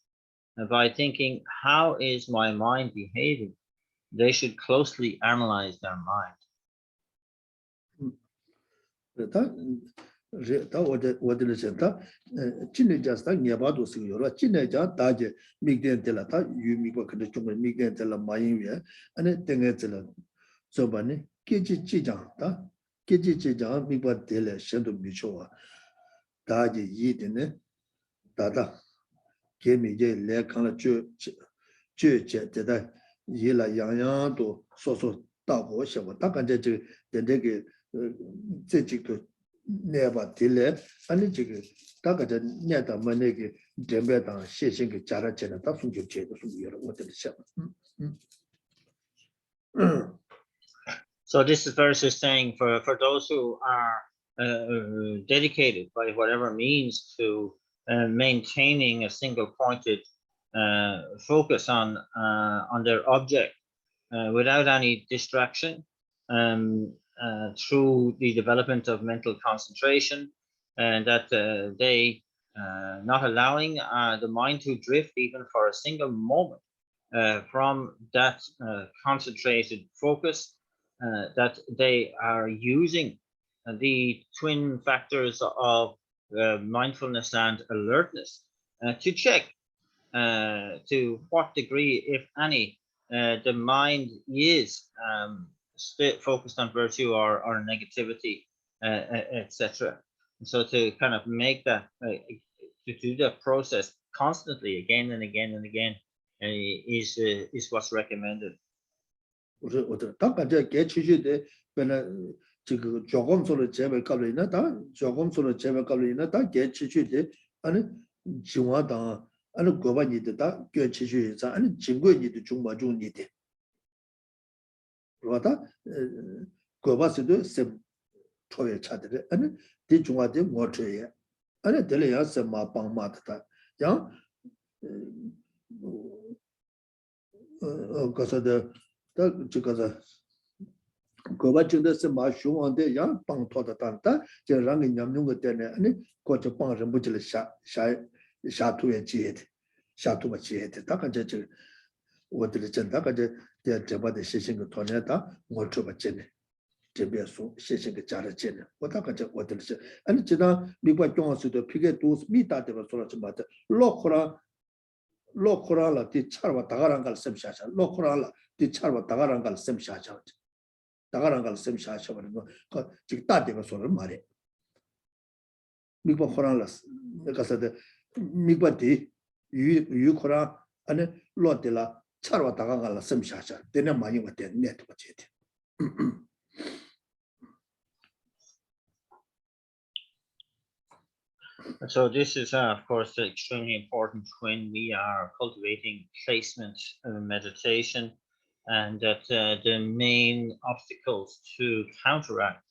B: by thinking, how is my mind behaving? They should closely analyze their mind. So this verse is saying for those who are dedicated by whatever means to maintaining a single-pointed focus on their object without any distraction, through the development of mental concentration, and that they not allowing the mind to drift even for a single moment from that concentrated focus, that they are using the twin factors of mindfulness and alertness to check to what degree, if any, the mind is focused on virtue or negativity, etc. So to kind of make that, to do that process constantly, again and again and again, is what's recommended. So this is, of course, extremely important when we are cultivating placement meditation, and that the main obstacles to counteract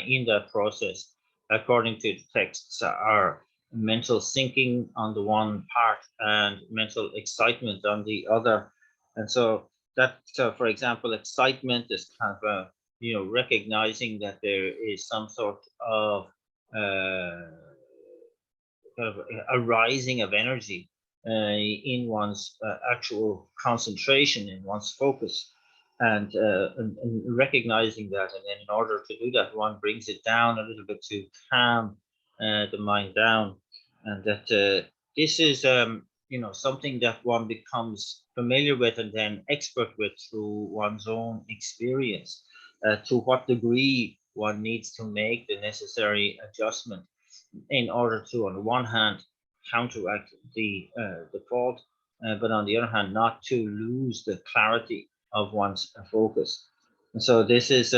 B: in that process, according to the texts, are mental sinking on the one part and mental excitement on the other. And so that, for example, excitement is kind of recognizing that there is some sort of a rising of energy in one's actual concentration, in one's focus, and recognizing that, and then in order to do that, one brings it down a little bit to calm the mind down, and that this is something that one becomes familiar with and then expert with through one's own experience. To what degree one needs to make the necessary adjustment in order to, on the one hand, counteract the fault, but on the other hand, not to lose the clarity of one's focus. And so this is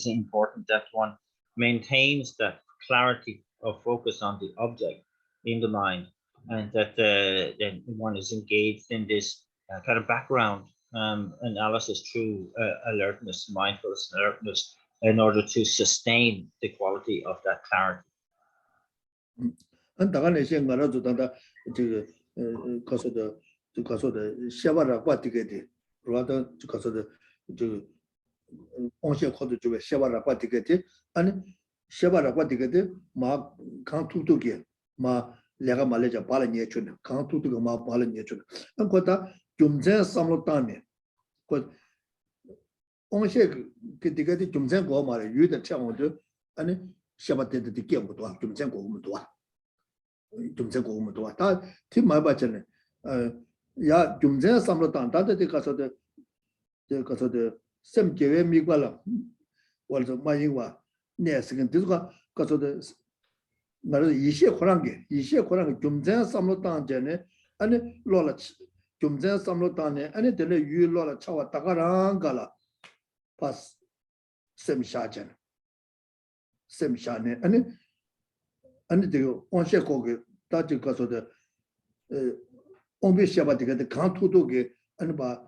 B: important that one maintains that clarity of focus on the object in the mind, and that then one is engaged in this kind of background analysis through alertness, mindfulness, alertness, in order to sustain the quality of that clarity.
A: 大概那些我那就当他这个告诉的就告诉的写完了挂这个的，我的就告诉的这个往下考的这个写完了挂这个的，安写完了挂这个的马刚突突给马两个马来讲把了年去了，刚突突个马把了年去了，那觉得中间上了当年，觉往下给这个的中间过马了，有的听我就安写完的给不多，中间过我们多。 중재 고음도 다 팀만 받잖아요. 야 중재 삼로 단다데 가서도 가서도 샘계획 미관라. 월저 마인과 내스근 뒤가 가서도 나를 이시에 고란게 중재 삼로 단전에 아니 로라 중재 삼로 단에 아니 되는 유 로라 차와 다가랑 가라. 파스 샘샤전. 샘샤네 아니 되고 원시 거기 다지 가서도 온비샤바 되게 강투도게 아니 봐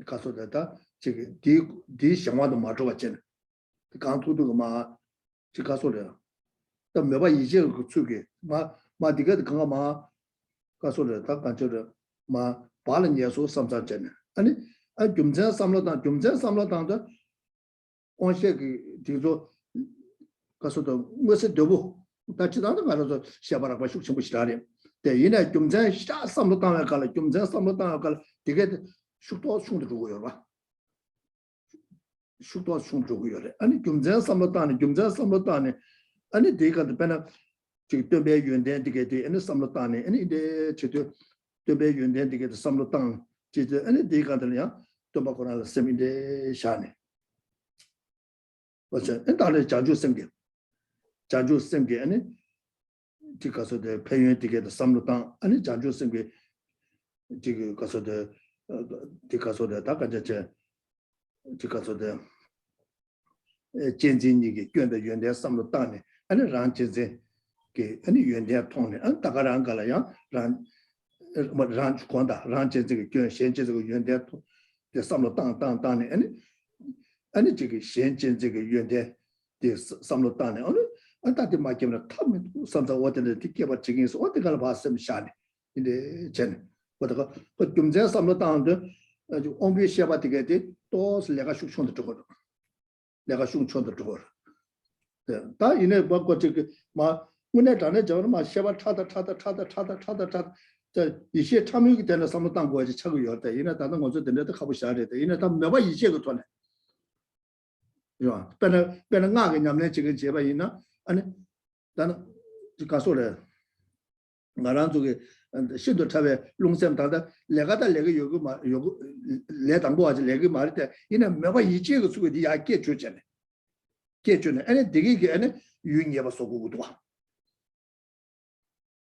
A: 가서다 지금 디 상황도 맞아 왔잖아 강투도가 막 지 가서래 또 매바 이제 그 쪽에 마 디가 강가 마 가서래 다 간저래 마 발은 예수 삼자잖아 아니 중재 삼로당도 원시 그 뒤로 가서도 무슨 되고 다치다는 말로 시아바라고 숙청부 시라리 대인의 경쟁 시작 삼로 땅에 갈 경쟁 삼로 땅에 갈 되게 숙도 충도 주고요 봐 숙도 충 주고요 아니 경쟁 삼로 땅에 아니 대가 배나 지금 배 연대 되게 돼 아니 삼로 땅에 아니 데 저도 배 연대 되게 삼로 땅 지도 아니 대가들이야 또 바꾸나 세미데 샤네 맞아 엔다를 자주 생겨 자주 생게 아니 지가서도 배연 되게 삼로당 아니 자주 생게 지금 가서도 지가서도 다 같이 지가서도 진진이게 견의 연대 삼로당에 아니 란진제 게 아니 연대 통네 안 다가랑 갈아야 란 권다 란진제 견 현재这个 연대 통 삼로당 당에 아니这个现今这个연대 데 삼로당에 아니 안다데 마케나 타면 삼자 어디를 티케바 지긴서 어디가 봤으면 샤네 근데 전 어디가 그 중재 삼로 당도 아주 온비 시바 되게 또 내가 숙청도 저거 내가 숙청도 저거 다 이내 뭐고 저기 마 문에 전에 저는 마 시바 차다 저 이些참여기 되는 삼로 당 거지 차고 열때 이내 다른 거저 되는데 가고 시작해야 돼 이내 다 매번 이제 그 돈에 요 배는 나게 냠네 지금 제바 있나 아니 나는 가서래 나랑 저기 신도 차에 농샘 다다 내가 요거 말 요거 내 당부 아직 내가 말할 때 이는 매번 이제 그 수고 야 깨주잖아 깨주네 아니 되게 아니 유인해 봐 소고도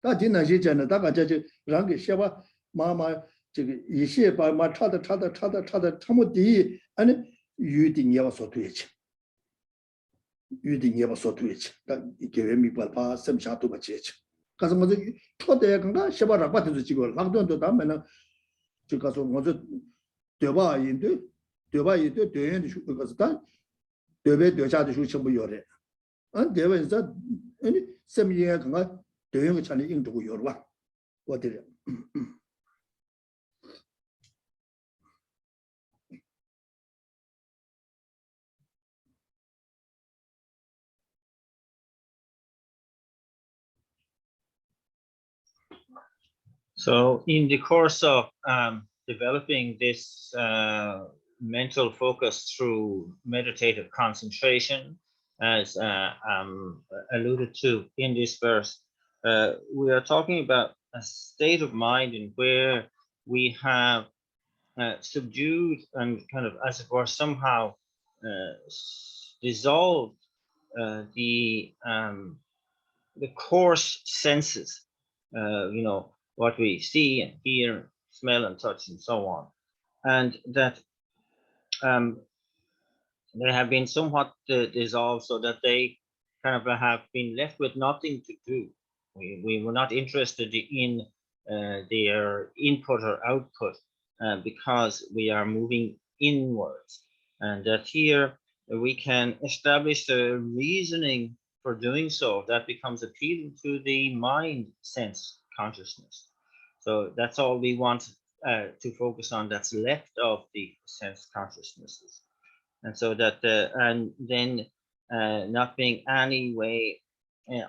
A: 다 지나시잖아 다 같이 랑게 셔봐 마마 저기 이시에 봐마 차다 참어디 아니 유딩해 봐 소도에지 유딩해 봐 소도에지 다 계획이 봐 셈샤도 같이지 가서 먼저 초대 건가 셔봐라 받아서 지고 락돈도 담면은 저 가서 먼저 대바인데 대연이 슈 가서 다 대배 대자도 슈 전부 요래 안 대변에서 아니 셈이야 건가 대연이 찬이 인도고 요르와 어디래
B: So in the course of developing this mental focus through meditative concentration, as alluded to in this verse, we are talking about state of mind in where we have subdued and kind of, as it were, somehow dissolved the coarse senses, what we see and hear, smell and touch and so on, and that they have been somewhat dissolved so that they kind of have been left with nothing to do. We were not interested in their input or output because we are moving inwards, and that here we can establish the reasoning for doing so that becomes appealing to the mind sense consciousness. So that's all we want to focus on, that's left of the sense consciousnesses. And so that and then not being any way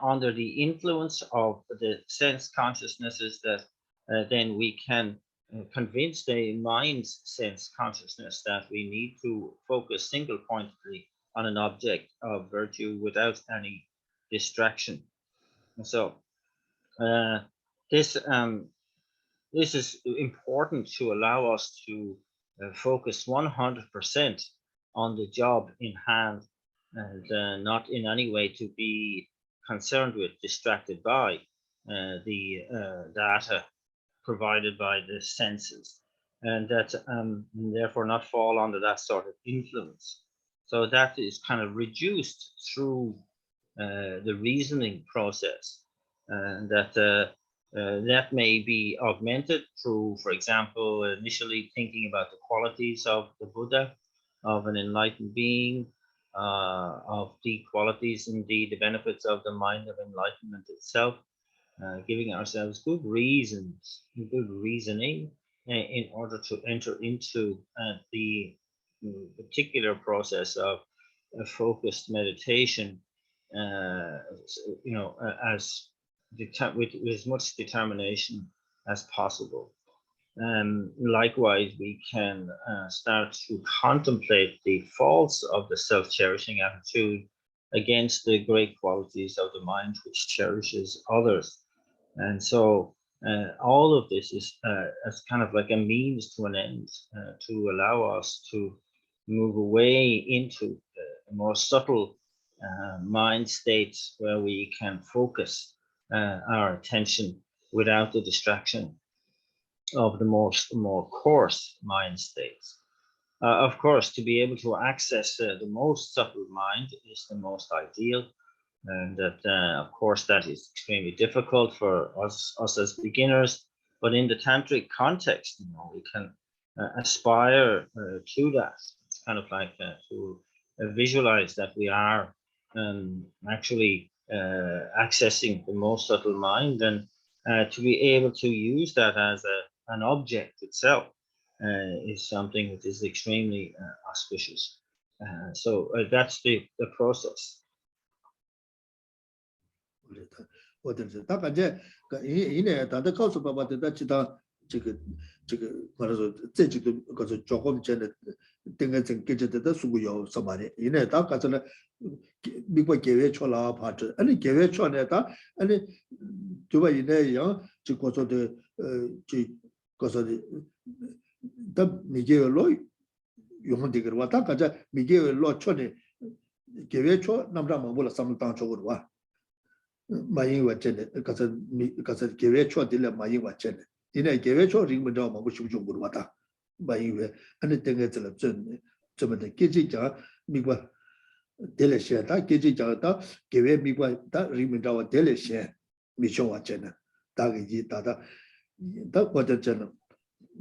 B: under the influence of the sense consciousnesses, that then we can convince the mind's sense consciousness that we need to focus single pointedly on an object of virtue without any distraction. And so this is important to allow us to focus 100% on the job in hand, and not in any way to be concerned with, distracted by the data provided by the senses, and that therefore not fall under that sort of influence. So that is kind of reduced through the reasoning process, and that may be augmented through, for example, initially thinking about the qualities of the Buddha, of an enlightened being, of the qualities, indeed, the benefits of the mind of enlightenment itself, giving ourselves good reasons, good reasoning in order to enter into the particular process of focused meditation, with as much determination as possible. Likewise, we can start to contemplate the faults of the self-cherishing attitude against the great qualities of the mind which cherishes others. And so all of this is as kind of like a means to an end, to allow us to move away into a more subtle mind states where we can focus our attention without the distraction of the more coarse mind states. Of course, to be able to access the most subtle mind is the most ideal, and that of course that is extremely difficult for us as beginners. But in the tantric context, we can aspire to that. It's kind of like to visualize that we are actually accessing the most subtle mind, and to be able to use that as an object itself is something that is extremely auspicious. So that's the process.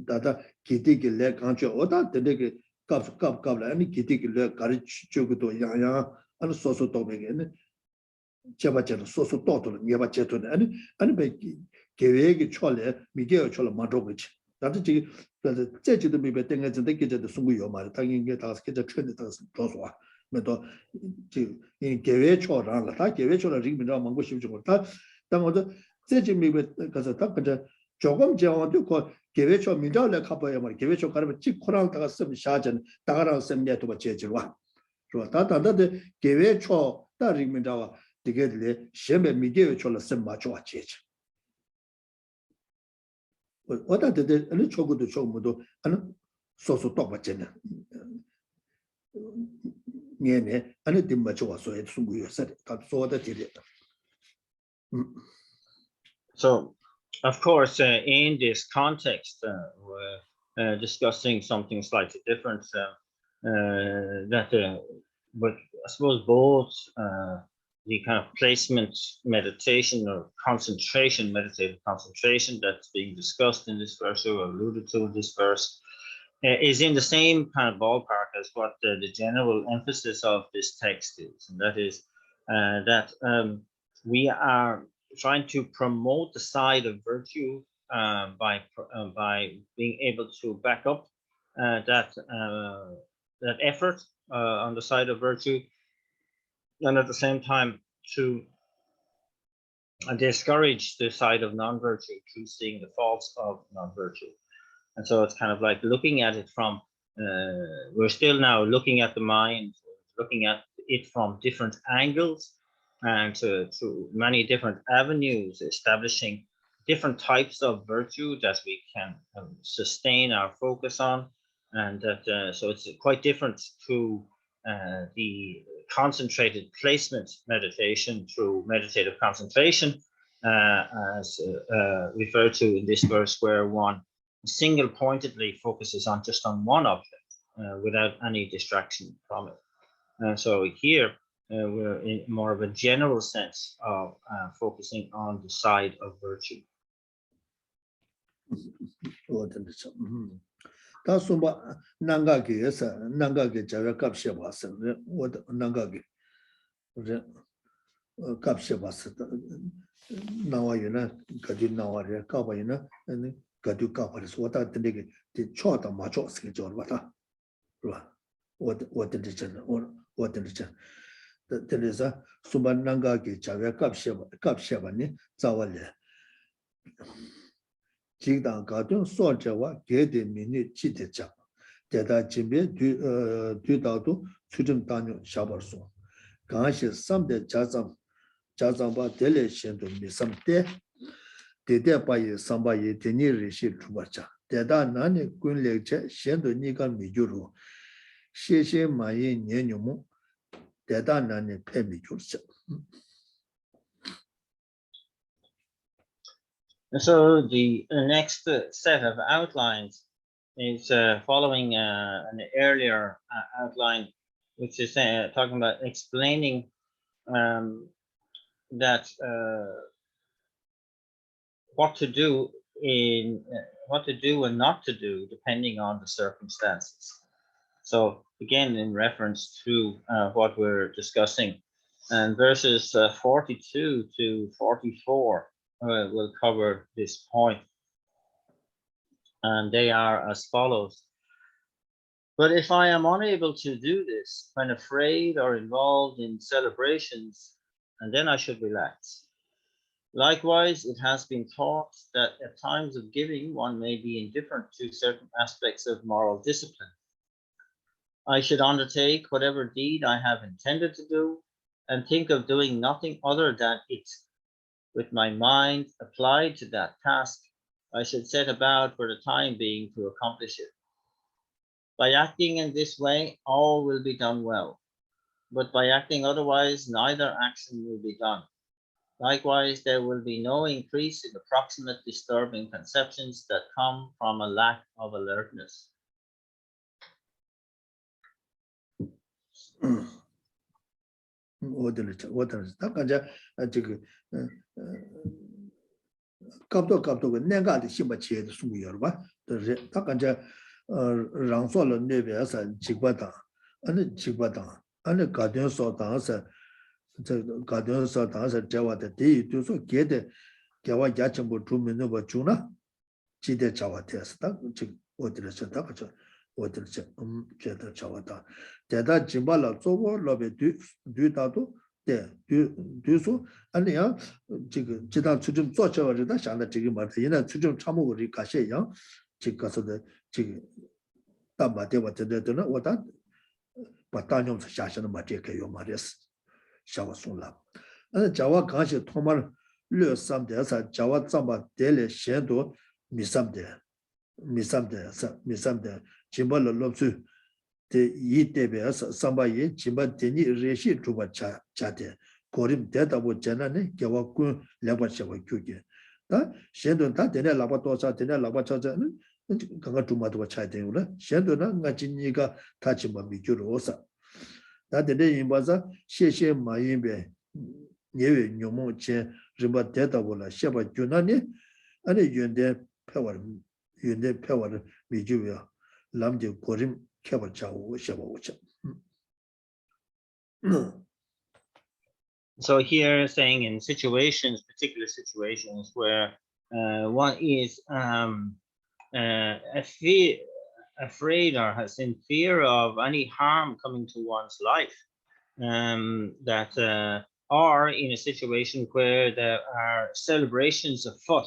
A: dada kiti ki le kancho oda tene ki kap la ani kiti ki le kari chogudo yang ani soso to mege ne cheba chena soso to to ngeba cheto ne ani be gewe ki chole mige chole madro gi dada ji ze ji de mi be tenga de ge de sungu yo ma ta yin ge ta ke de chen de ta so so me do ji in gewe cho ran la ta gewe cho la ri mi da mang go shi ju ta ta mo de ze ji mi be ka sa ta ka 조금 제어도 그 계획초 민다를 가봐야 말 계획초 가르면 찍고랑 다가 쓰면 샤전 다가랑 쓰면 또 제지와 저 다다데 계획초 다리민다와 되게들 셴베 미계획초를 쓰면 맞죠 제지 我到的那超过的超过多，说多不真的，年那点么就说是没有的，他说的对的。
B: So, of course, in this context, we're discussing something slightly different. But I suppose both the kind of placement meditation or concentration, meditative concentration that's being discussed in this verse or alluded to in this verse is in the same kind of ballpark as what the general emphasis of this text is, and that is that we are trying to promote the side of virtue by being able to back up that effort on the side of virtue, and at the same time to discourage the side of non-virtue through seeing the faults of non-virtue. And so it's kind of like looking at it from, we're still now looking at the mind, looking at it from different angles and to many different avenues, establishing different types of virtue that we can sustain our focus on. And that, so it's quite different to the concentrated placement meditation through meditative concentration, as referred to in this verse, where one single pointedly focuses on just on one object without any distraction from it. And so here we're in more of a general sense of focusing on the side of virtue.
A: Jigdang Gadun Sojawa Gede Mini Chitechak. Deda Jimbe Dudadu Sujum Danyo Shabarso. Ganshi Samde Jazamba Dele Shendu Misam De. Dede Baye Sambaye Deni Rishi Tubacha. Deda Nani Gunleche Shendu Niga Mijuru. Sheshe Maye Nyenyumu. Deda Nani Pemi Jurcha.
B: So the next set of outlines is following an earlier outline, which is talking about explaining that what to do and not to do depending on the circumstances. So again, in reference to what we're discussing, and verses 42 to 44 will cover this point, and they are as follows. But if I am unable to do this when afraid or involved in celebrations, and then I should relax. Likewise, it has been taught that at times of giving, one may be indifferent to certain aspects of moral discipline. I should undertake whatever deed I have intended to do and think of doing nothing other than it. With my mind applied to that task, I should set about for the time being to accomplish it. By acting in this way, all will be done well. But by acting otherwise, neither action will be done. Likewise, there will be no increase in the proximate disturbing conceptions that come from a lack of alertness. Jawa Ganshi Tomar Lu Sam Desa Jawa Zamba Dele Shendo
A: 미삼데 짐발로 롭수 데 이때베서 삼바이 짐바 데니 레시 주바 차데 고림 대다보 전에 겨와군 레바셔고 교게 다 셴도 다 데네 라바도사 데네 라바차자는 강가 주마도 차야 되요라 셴도나 가진이가 다치마 미주로사 다 데네 임바자 셰셰 마임베 예외 뇨모체 림바 대다보라 셰바 주나니 아니 윤데 페워를 미주요 남제 고림 켜버 자고 셔보죠.
B: So here saying in situations, particular situations where one is afraid or has in fear of any harm coming to one's life, or in a situation where there are celebrations afoot,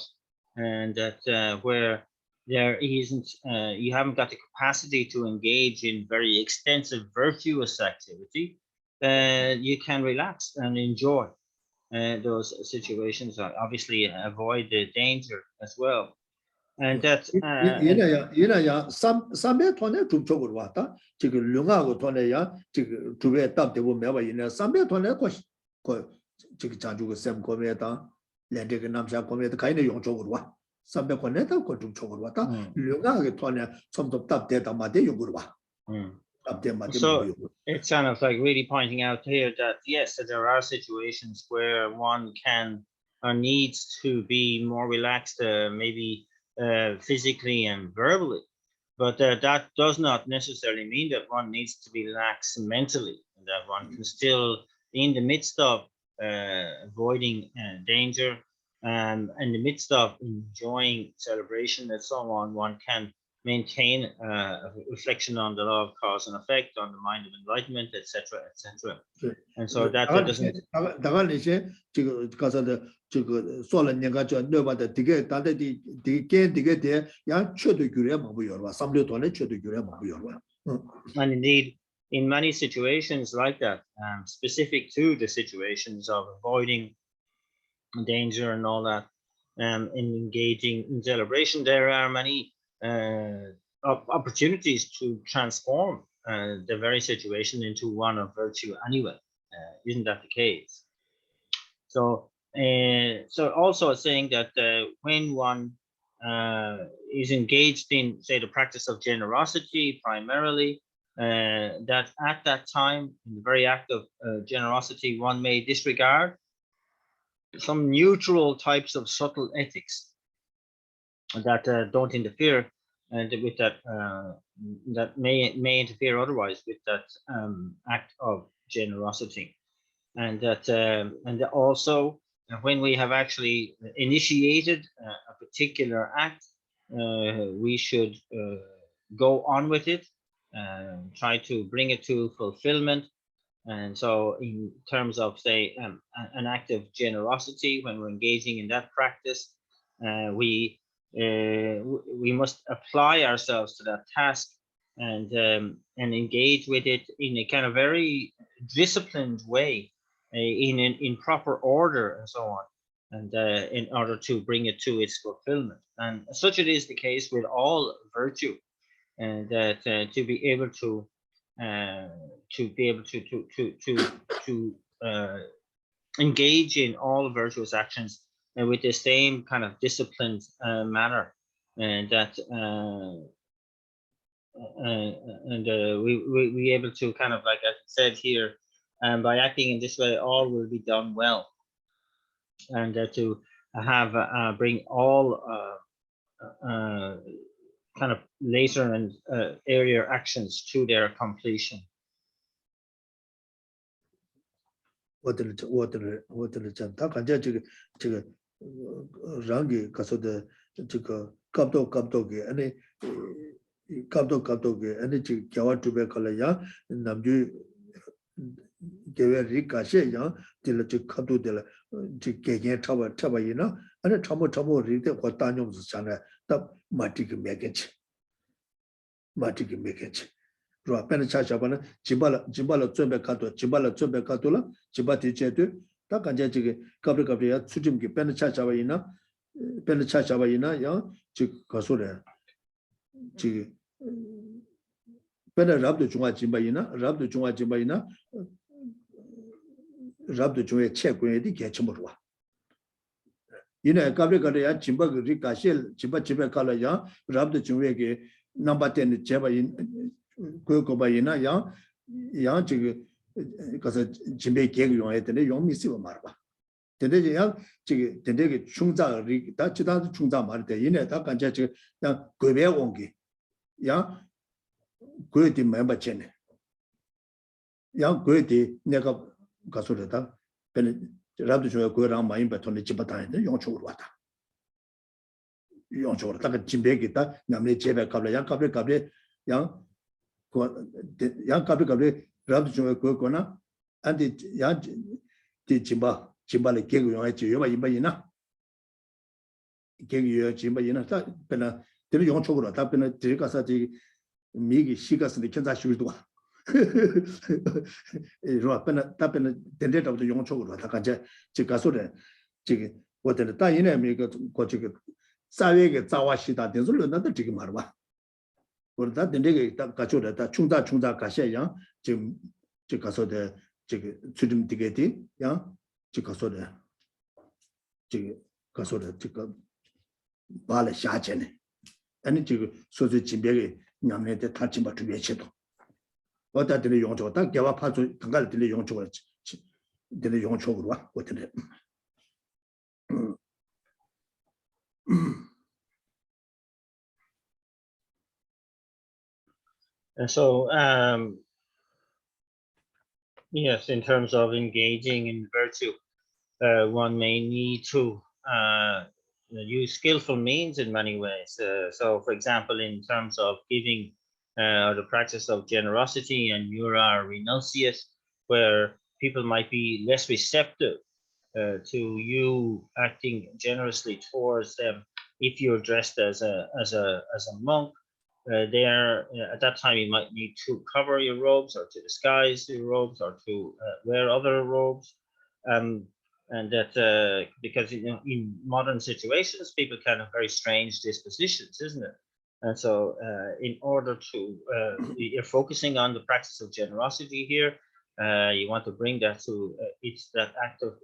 B: and that where there isn't, you haven't got the capacity to engage in very extensive virtuous activity, you can relax and enjoy those situations. Obviously, avoid the danger as well. And that
A: 이나야 삼배 돈에 줍적으로 왔다. 지금 룡하고 돈에야 지금 두배 답되고 매번 이나 삼배 돈에 그 지금 자주고 샘 거에다 렌데그 남자 거에다 가인의 용적으로 와. 삼배 돈에다 그 줍적으로 왔다. 룡하고 돈에 좀더 답되다 마대 용으로 와.
B: So it's kind of like really pointing out here that yes, that there are situations where one can or needs to be more relaxed, maybe physically and verbally, but that does not necessarily mean that one needs to be relaxed mentally, and that one can still, in the midst of avoiding danger and in the midst of enjoying celebration and so on, one can maintain a reflection on the law of cause and effect, on the mind of enlightenment, etc., etc. And so that doesn't. And indeed, in many situations like that, specific to the situations of avoiding danger and all that, in engaging in celebration, there are many opportunities to transform the very situation into one of virtue anyway. Isn't that the case? So also saying that when one is engaged in, say, the practice of generosity primarily, that at that time, in the very act of generosity, one may disregard some neutral types of subtle ethics that don't interfere and with that that may interfere otherwise with that act of generosity, and that and also when we have actually initiated a particular act, we should go on with it, try to bring it to fulfillment. And so in terms of, say, an act of generosity, when we're engaging in that practice, we must apply ourselves to that task and engage with it in a kind of very disciplined way, in proper order and so on, and in order to bring it to its fulfillment. And such it is the case with all virtue, and that to be able to engage in all virtuous actions with the same kind of disciplined manner, and that we able to kind of, like I said here, by acting in this way, all will be done well, and to have bring all kind of later and earlier actions to their completion.
A: 랑기 가서도 저거 갑도게 아니 갑도게 아니 지 겨와주베 걸려야 남주 개외리 가셔야 딜 갑도들 지 개개 잡아이나 아니 참모 리데 고단용스잖아 딱 마티게 매겠지 로 앞에 차차바는 지발로 준비 가도라 지바티 제도 딱 간제 지게 갑자기야 수dim기 빼는 차차바이나 pen chachabayina, young, chick casore, chick pen rab the chunga chimbayina, rab the chunga chimbayina, rab the chunga check when the catchmurwa. You know, a Cabricaya, Chimba Ricashel, Chiba Chiba Kalaya, rab the chunga number 10 Chebayin, Kukobayina, young chick, because a Chimbe cake you had a young Missy Marba. Today, young chick, the day Chungza, Dutch Chungza Marte, in a talk and judge, young Gube Wongi, young good member Chen. Young good Nega Gasoleta, Rabdu go around my impeton Chibatan, the young Churwata. Young Chur, like a Chimbegita, Namely Cheba Cabra, young Cabri Cabri, young Cabri, Rabdu Gona, and the young Chimba, Chimbali King, you Ibayina. King, you Chimbayina, Pena, the young Chura, Tapena, Tricasati, Migi, Shigas, and the Kansas Shudua. Tapena, the date of the young Chura, Takaja, Chicasura, Chicken, what the Taina make got chicken. Savig, Zawashita, the Zulu, another chicken marwa. For that, the nigga Kachura, that Chunda Kasha, Jim Chicaso de Chidim Tigeti, young Chicaso de Chicaso de Bala Shachene. And it so the Chimberi, Yamete Tachimba to be a chip. What that the young Chota, Gava Pato, Tangal, the young Chorch, the young Chogua, what did it?
B: And so, yes, in terms of engaging in virtue, one may need to use skillful means in many ways. So, for example, in terms of giving or the practice of generosity and Yura renunciate, where people might be less receptive to you acting generously towards them if you're dressed as a monk. There at that time you might need to cover your robes or to disguise your robes or to wear other robes, and that because in modern situations people can have very strange dispositions, isn't it? And so in order to you're focusing on the practice of generosity here, you want to bring that to that act of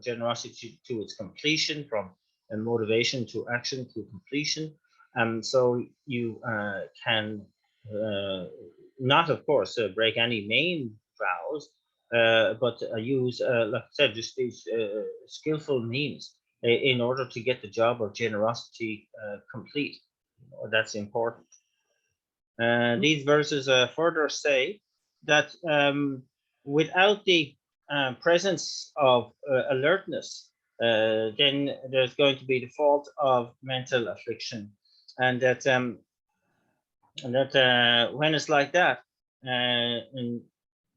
B: generosity to its completion, from motivation to action to completion. So you can not, of course, break any main vows, but use, like I said, just these skillful means in order to get the job of generosity complete. That's important. These verses further say that without the presence of alertness, then there's going to be the fault of mental affliction. And that when it's like that, and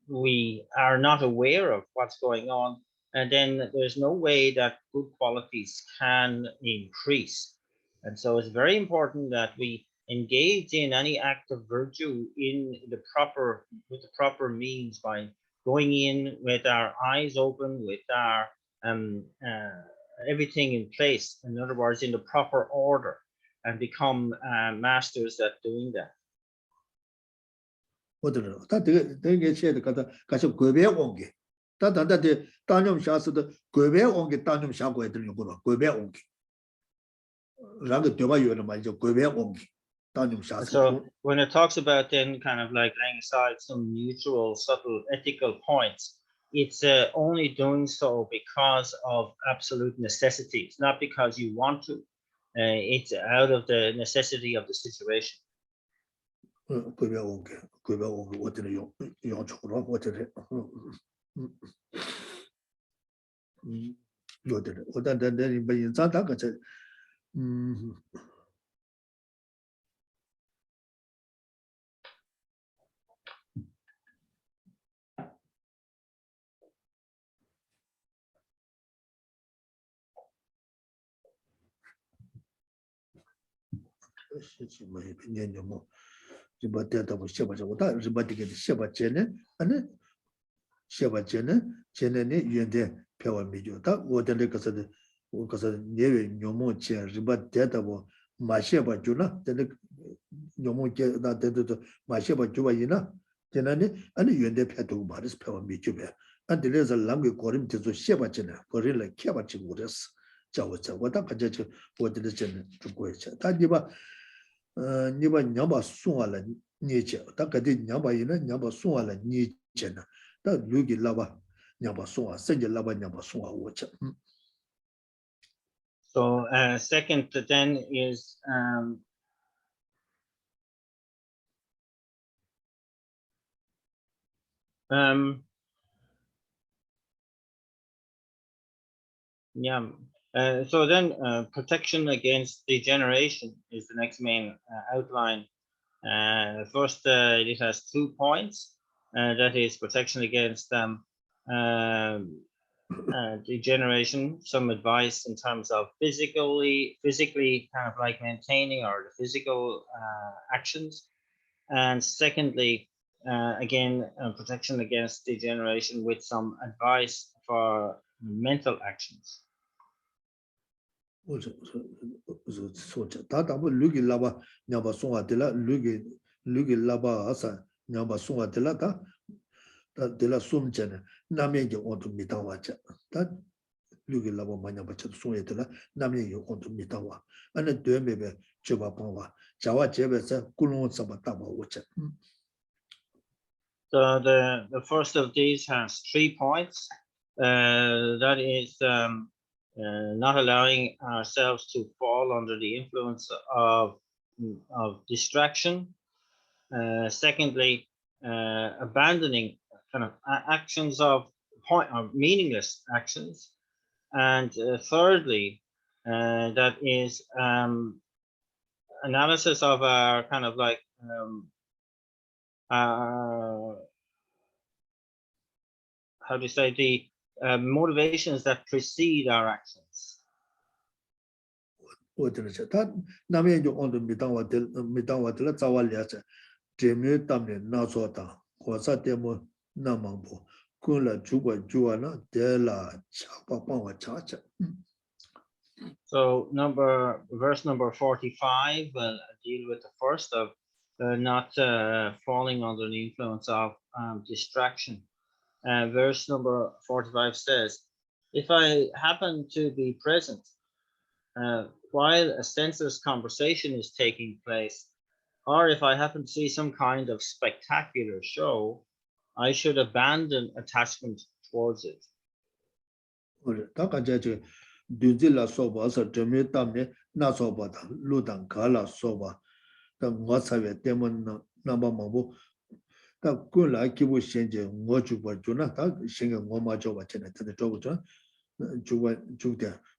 B: we are not aware of what's going on, and then there's no way that good qualities can increase. And so it's very important that we engage in any act of virtue with the proper means, by going in with our eyes open, with our everything in place. In other words, in the proper order, and become masters at doing that.
A: What the they said the Kasha Gube Ongi. That the Danium Shas the Gube Ongi, Danium Shagway, Gube Ongi. Raga Dova, you know, my Gube Ongi, Danium Shas.
B: So when it talks about then kind of like laying aside some neutral, subtle ethical points, it's only doing so because of absolute necessity. It's not because you want to. It's out of the necessity of the situation.
A: What did you what did it? What did it? What did anybody in Santa said? My opinion, you more. But that was Sheba, but to get Sheba Chene, and Sheba Chene, Chene, you and then Pewa Mijo. That what the Lucas said, 그래서 내외 녀모체 리바 대다고 마셔봐 주나 근데 녀모체 나 대도 마셔봐 주바이나 되나니 아니 연대 패도 말스 패와 미주베 안들에서 람게 고림 되서 셔봐지나 거리를 켜봐지 못했어 자워자 왔다 가자 어디를 전에 죽고 있어 다 니바 니바 녀바 송알라 니제 다 그디 녀바이나 녀바 송알라 니제나 다 루기 라바 녀바 송아 생제 라바 녀바 송아 오차
B: So second then is yeah. So then protection against degeneration is the next main outline. First, it has 2 points. That is protection against degeneration, some advice in terms of physically kind of like maintaining or the physical actions. And secondly, again, protection against degeneration with some advice for mental actions.
A: 다 담을 루기 라바 냐바 송아들라 루기 라바 아사 냐바 송아들라 다 데라 숨잖아 남에게 온도 미다와자 다 루기 라바 마냐바쳐 송에들라 남에게 온도 미다와 안에 되메베 줘봐 봐와 자와 제베서 꿀롱 잡아 따봐 오자
B: So the first of these has 3 points. That is not allowing ourselves to fall under the influence of distraction. Secondly, abandoning kind of actions of meaningless actions. And thirdly, that is analysis of our kind of like how do you say the motivations that precede our actions.
A: 어디서 다 남의 온도 미당와들 자와려자 제메 담에 나서다 고사 때문에 남망보 그라 주고 주와나 데라 차바방와 차차.
B: So verse number 45 will deal with the first of not falling under the influence of distraction. Verse number 45 says, if I happen to be present while a senseless conversation is taking place, or if I happen to see some kind of spectacular show, I should abandon attachment towards it.
A: dunzila soba sa jame tamne na soba da ludan kala soba da ngwa sawe temon namba mabu da kunla kibu shenje ngwa juba juna da shenga ngwa ma joba chene tene jobu juna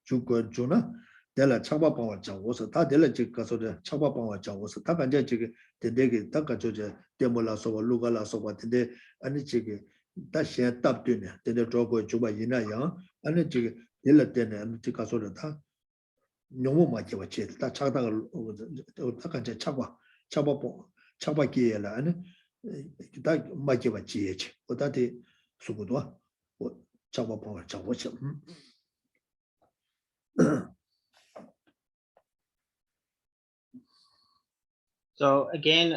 A: juba juna dela chaba pawa jawosa da dela jik kaso de chaba pawa jawosa da kanja jik dendege da kajo je demola soba lugala soba dende ani jik da shen tab dune dende jogo juba ina yang ani jik 일을 때는 안티가 소리다 너무 많이 왔지 다 차다가 다 이제 차바기에라 아니 다 많이 왔지 어다디 수고도 차바방을 잡았죠.
B: So again,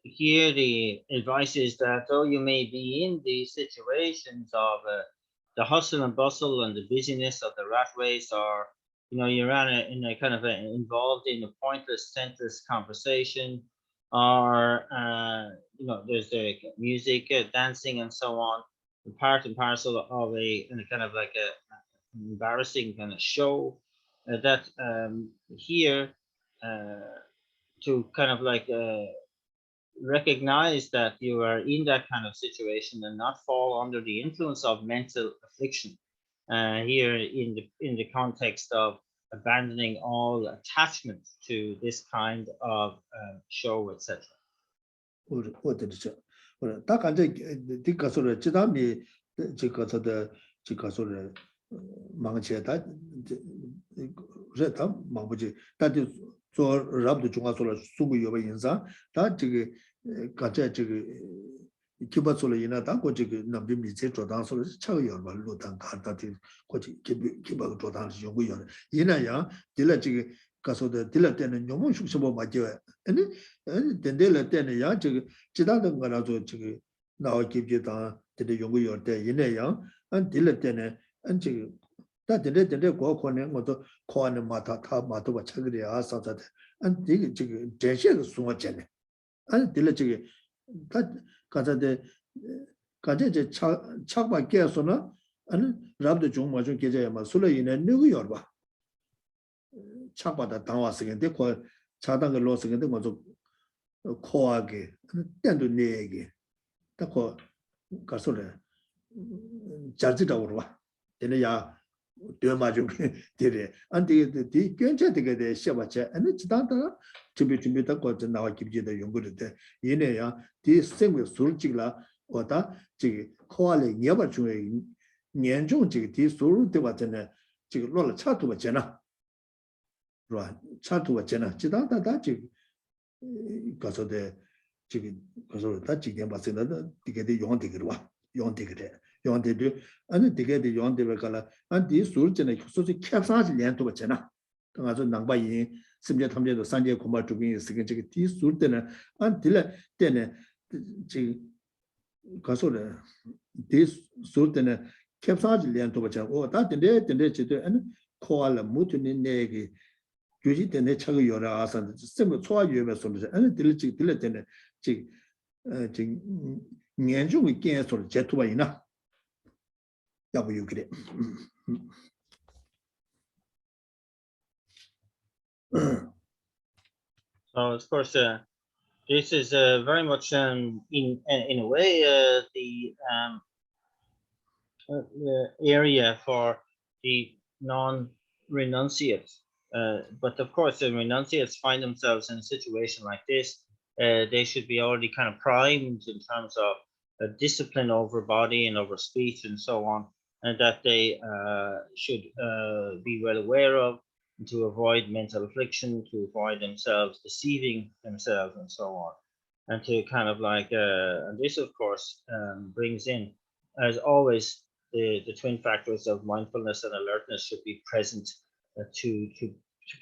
B: here the advice is that though you may be in these situations of the hustle and bustle and the busyness of the rat race, or you're in a kind of involved in a pointless, senseless conversation, or there's the music, dancing, and so on, part and parcel of a kind of like a embarrassing kind of show. That here to kind of like recognize that you are in that kind of situation and not fall under the influence of mental affliction. Here in the context of abandoning all attachment to this kind of show, etc.
A: 저 랍도 중앙소라 수고 여바 인사 다 저기 가자 저기 기바 솔이나 다 고지 남비 미제 조당 솔 차가 열바 로당 가다디 고지 기바 조당 연구요 이나야 딜라 지금 가서도 딜라 때는 너무 숙소보 맞죠 아니 덴델라 때는 야 지금 지다던 거라도 지금 나와 기비다 딜라 연구요 때 이나야 안 딜라 때는 안 지금 다 딜라 고코네 것도 코안에 마타 타 마토가 차그리 아사자데 안 되게 지금 제시의 수화잖아 아니 딜라 지금 다 가자데 가제 차바 깨서나 아니 랍도 좀 맞은 계좌야만 술래이네 누구여 봐 차바다 당와스는데 고 차당을 놓스는데 먼저 코하게 땐도 내게 딱고 가서래 자지다고 봐 되네야 되마죠 되래 안되게 디 괜찮게 돼 셔봐체 아니 지단다 준비다 거 나와 기비다 연구를 돼 얘네야 디 생물 술직라 어다 지금 코알에 녀바 중에 년중 지금 디 술을 때 왔잖아 지금 놀라 차도 왔잖아 그러나 차도 왔잖아 지단다 지금 가서대 지금 가서 다 지금 봤으나 되게 용되게 와 용되게 용되도 아니 되게 용되게 갈라 안디 술전에 소소 캡사지 렌도 왔잖아 가서 낭바이 심지어 탐제도 산제 고마 주빈이 있으니까 저기 디 술때는 안 딜레 때는 지금 가서래 디 술때는 캡사지 렌도 왔잖아 다 된대 제도 아니 코알라 무트니 내기 교지 때문에 차가 여러 아산 쌤을 소화유에 소리죠 아니 딜레 때는 지금 년중의 깨서 제투바이나 야부유 그래
B: So of course, this is very much in a way the area for the non-renunciates. But of course, the renunciates find themselves in a situation like this. They should be already kind of primed in terms of discipline over body and over speech and so on, and that they should be well aware of, to avoid mental affliction, to avoid themselves deceiving themselves and so on, and to kind of like, and this of course brings in, as always, the twin factors of mindfulness and alertness should be present to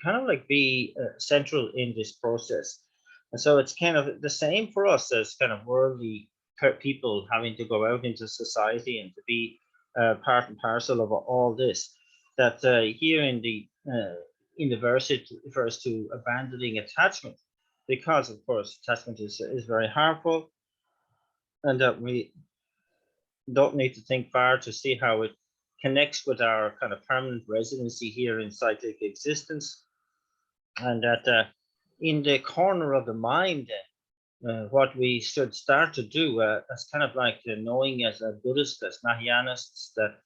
B: kind of like be central in this process. And so it's kind of the same for us as kind of worldly people having to go out into society and to be part and parcel of all this. That here in the verse it refers to abandoning attachment, because of course attachment is very harmful, and that we don't need to think far to see how it connects with our kind of permanent residency here in cyclic existence, and that in the corner of the mind, what we should start to do as kind of like knowing as a Buddhist, as Mahayanists, that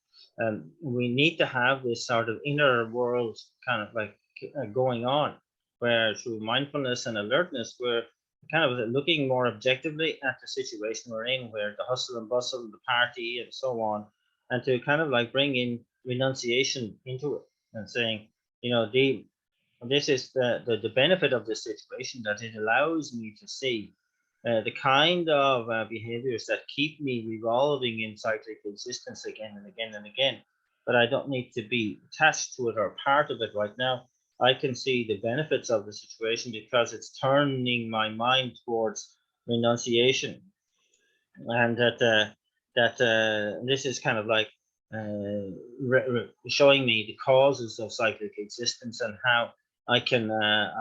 B: we need to have this sort of inner world kind of like going on, where through mindfulness and alertness, we're kind of looking more objectively at the situation we're in, where the hustle and bustle, the party and so on, and to kind of like bring in renunciation into it and saying, you know, this is the benefit of this situation, that it allows me to see the kind of behaviors that keep me revolving in cyclic existence again and again and again, but I don't need to be attached to it or part of it right now. I can see the benefits of the situation because it's turning my mind towards renunciation, and that this is kind of like showing me the causes of cyclic existence and how I can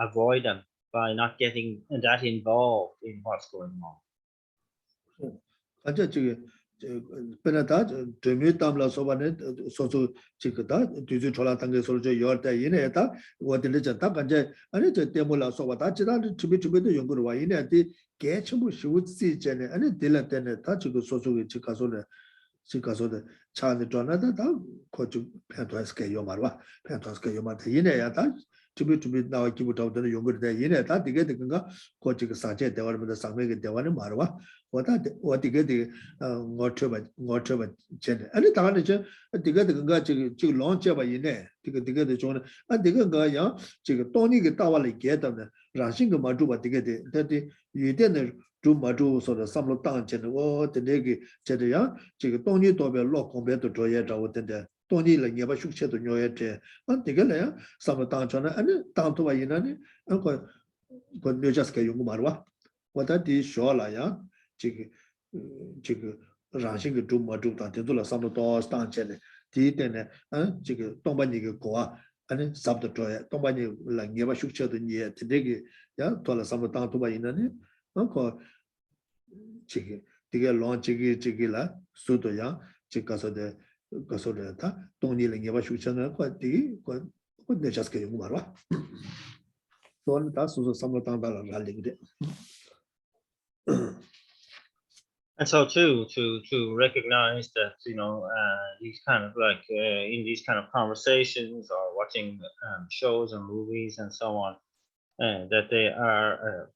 B: avoid them by not getting that involved in what's going on.
A: Penata, Jimmy Tamla Sobanet, so Chicata, do you troll tango soldier your day in it? What the legend Takanje, and it's a Demola Sobatachida to be the younger way in it, get you should see Jenny, and it didn't then touch you so Chicasola, Charlie Jonathan, coach Pentasca Yomarwa, Pentasca Yomata in it. To be now keep out the younger day in it, that to get the Ganga, coaching Sanchez, the one with the Samega, the one in Marwa, what to get the Water Chen. And the time to get the Ganga to launch by in there, to get the Jonah, and the Ganga, young, Tony get Tawali get on the Rashing Maduba to get it, that you didn't 주 마주说的三路当前的我的那个这个样这个当年代表老公别的作业找我等等当年了也把学习的作业这这个了三路当前的当头吧因呢个没有这个用过嘛我的的学了呀这个让性个主马主当天做了三路当前的第一点呢这个东北那个国啊三路作业东北那了也把学习的也的那个呀做了三路当头吧因呢个这个long这个啦，速度呀，这个说的他动力了也把修成了，我那就是个用嘛吧，所以他说什么当到了哪里的。
B: And so too, to recognize that these kind of like in these kind of conversations or watching shows and movies and so on, that they are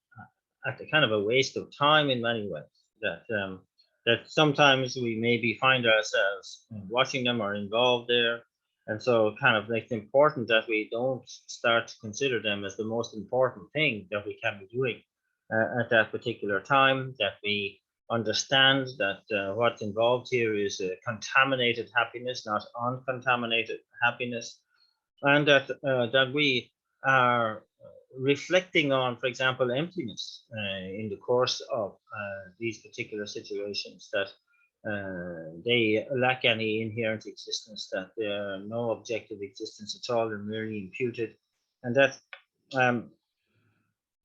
B: at the kind of a waste of time in many ways. That sometimes we maybe find ourselves watching them or involved there, and so kind of like it's important that we don't start to consider them as the most important thing that we can be doing at that particular time. That we understand that what's involved here is contaminated happiness, not uncontaminated happiness, and that we are reflecting on, for example, emptiness in the course of these particular situations, that they lack any inherent existence, that there are no objective existence at all, they're merely imputed, and that and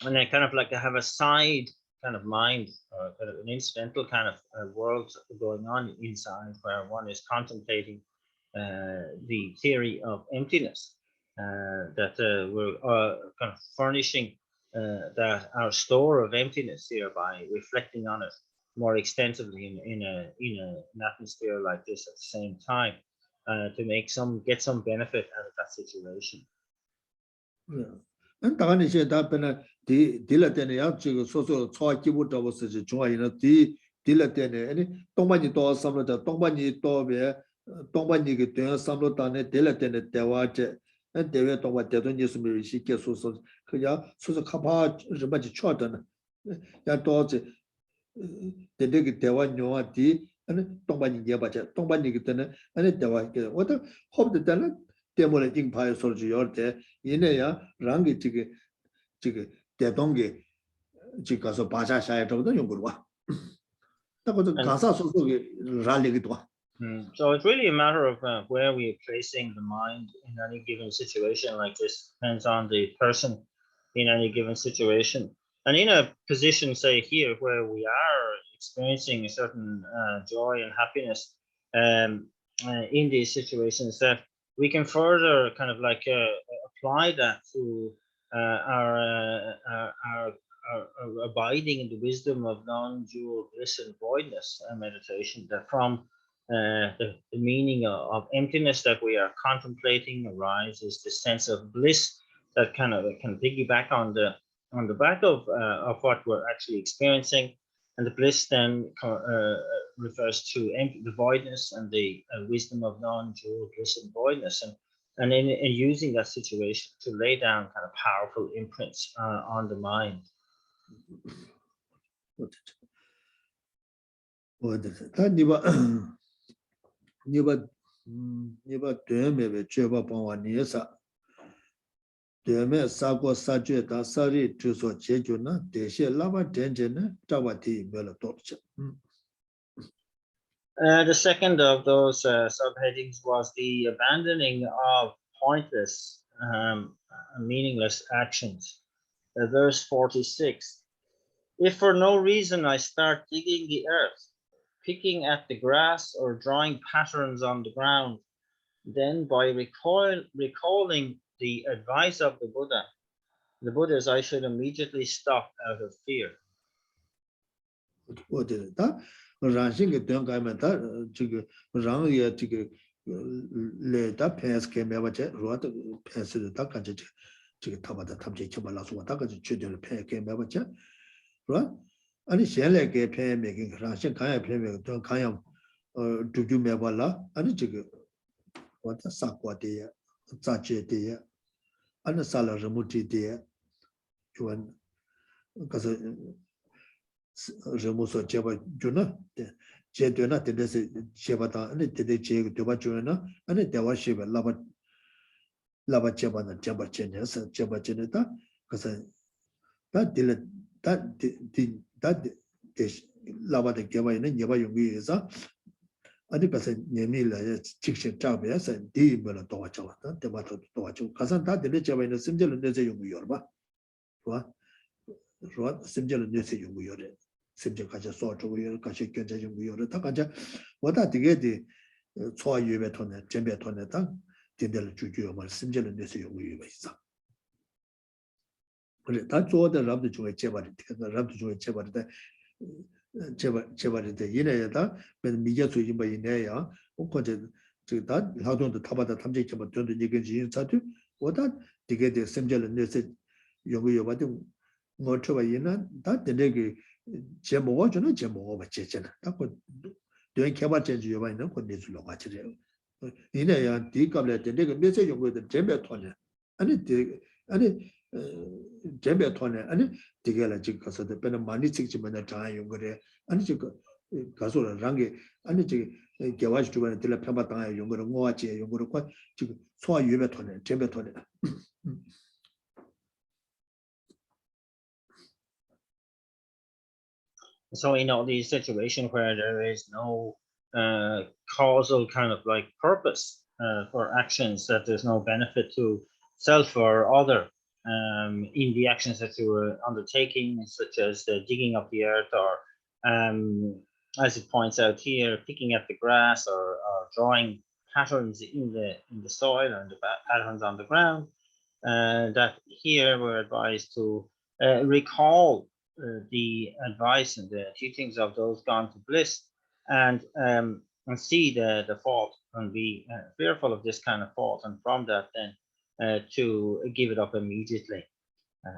B: they kind of like have a side kind of mind, or kind of an incidental kind of world going on inside, where one is contemplating the theory of emptiness, that we're kind of furnishing that our store of emptiness here by reflecting on it more extensively in an atmosphere like this at the same time, to get some benefit out of that situation.
A: Yeah. 大概那些他本来第了点的呀，这个所超级不着不是就中华人了第了点的，东北你多少了的，东北你多别，东北你个对上了当的第了点的台湾这，台湾东北台湾你是没有一些结束说，可呀说是恐怕日本就错的呢，呀多这，在这个台湾牛啊地，东北你也把这，东北你个的呢，台湾个，我都好不得的了。때문에 인파에 소리 열때 이내야 랑게这个 대동게 지금 가서 바자샤에 저도 연구를 와. 딱그 가사 소속에 랄리기도 와.
B: So it's really a matter of where we are placing the mind in any given situation like this. Depends on the person in any given situation. And in a position, say here, where we are experiencing a certain joy and happiness in these situations, that we can further kind of like apply that to our abiding in the wisdom of non-dual bliss and voidness meditation, that from the meaning of emptiness that we are contemplating arises the sense of bliss that kind of can piggyback on the back of what we're actually experiencing, and the bliss then refers to the voidness and the wisdom of non-dual bliss and voidness, and in using that situation to lay down kind of powerful imprints on the mind. The second of those subheadings was the abandoning of pointless, meaningless actions. Verse 46. If for no reason I start digging the earth, picking at the grass, or drawing patterns on the ground, then by recalling the advice of the Buddhas, I should immediately stop out of fear.
A: 아니 셀레게 폐매긴 그랑신 가야 폐매 또 가야 두주 매발라 아니 지금 왔다 사과대야 자제대야 아니 살아르무티대야 주원 가서 remuso cheba juna je dena tende se cheba ta ane tende je doba juna ane dewa sheba laba cheba na cheba chene sa cheba chene ta kasa ta dile ta laba de geba ine nyeba yungi isa ane kasa nyemi la chikshin chabe sa di imbala dowa chawa ta deba dowa chawa kasa ta dile cheba ine simjela nese yungi yorba ruwa simjela nese yungi yore simje kacha so chogo yore kacha kyoncha yungi yore ta kacha wada dige di chowa yuebe tone jembe tone ta dindela juju yomar simjela nese yungi yuebe isa ta chowa da rabdu chunga chebari rabdu chunga chebari da chebari da yinaya ta mija su yinba yinaya konche ta lakdung da tabata tamche cheba tuandu nigenji yin chatu wada dige di simjela nese yungi yueba di ngo choba yina ta dindegi je 먹어 주는 je 먹어 받잖아. 딱고 된 개발 전지 요바는 그 내줄로 같이 돼. 이내야 디갑래 때 내가 메시지 연구들 제배 토네. 아니 제배 토네. 아니 디게라 지 가서도 배는 많이 찍지만 다 연구래. 아니 지금 가서라 랑게 아니 지금 개발 주변에 들려 평바 당해 연구를 뭐하지 연구를 지금 소화 유배 토네. 제배 토네.
B: So in all these situations where there is no causal kind of like purpose for actions, that there's no benefit to self or other in the actions that you were undertaking, such as digging up the earth or, as it points out here, picking at the grass or drawing patterns in the soil and the patterns on the ground, that here we're advised to recall the advice and the teachings of those gone to bliss, and see the fault and be fearful of this kind of fault, and from that then to give it up immediately.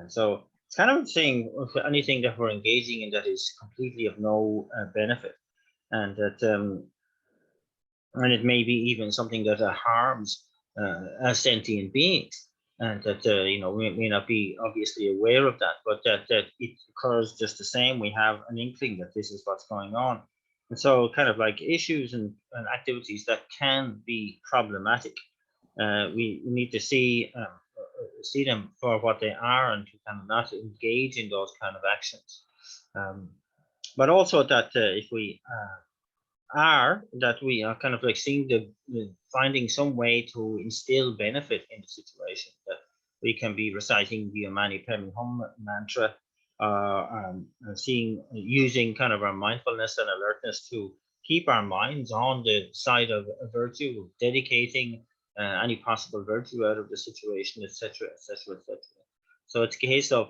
B: So it's kind of saying anything that we're engaging in that is completely of no benefit, and that and it may be even something that harms sentient beings. And that we may not be obviously aware of that, but that it occurs just the same. We have an inkling that this is what's going on, and so kind of like issues and activities that can be problematic. We need to see them for what they are, and to kind of not engage in those kind of actions. But also that if we we are kind of like seeing finding some way to instill benefit in the situation, that we can be reciting the Mani Padme Hum mantra, using kind of our mindfulness and alertness to keep our minds on the side of virtue, dedicating any possible virtue out of the situation, etc., etc., etc. So it's a case of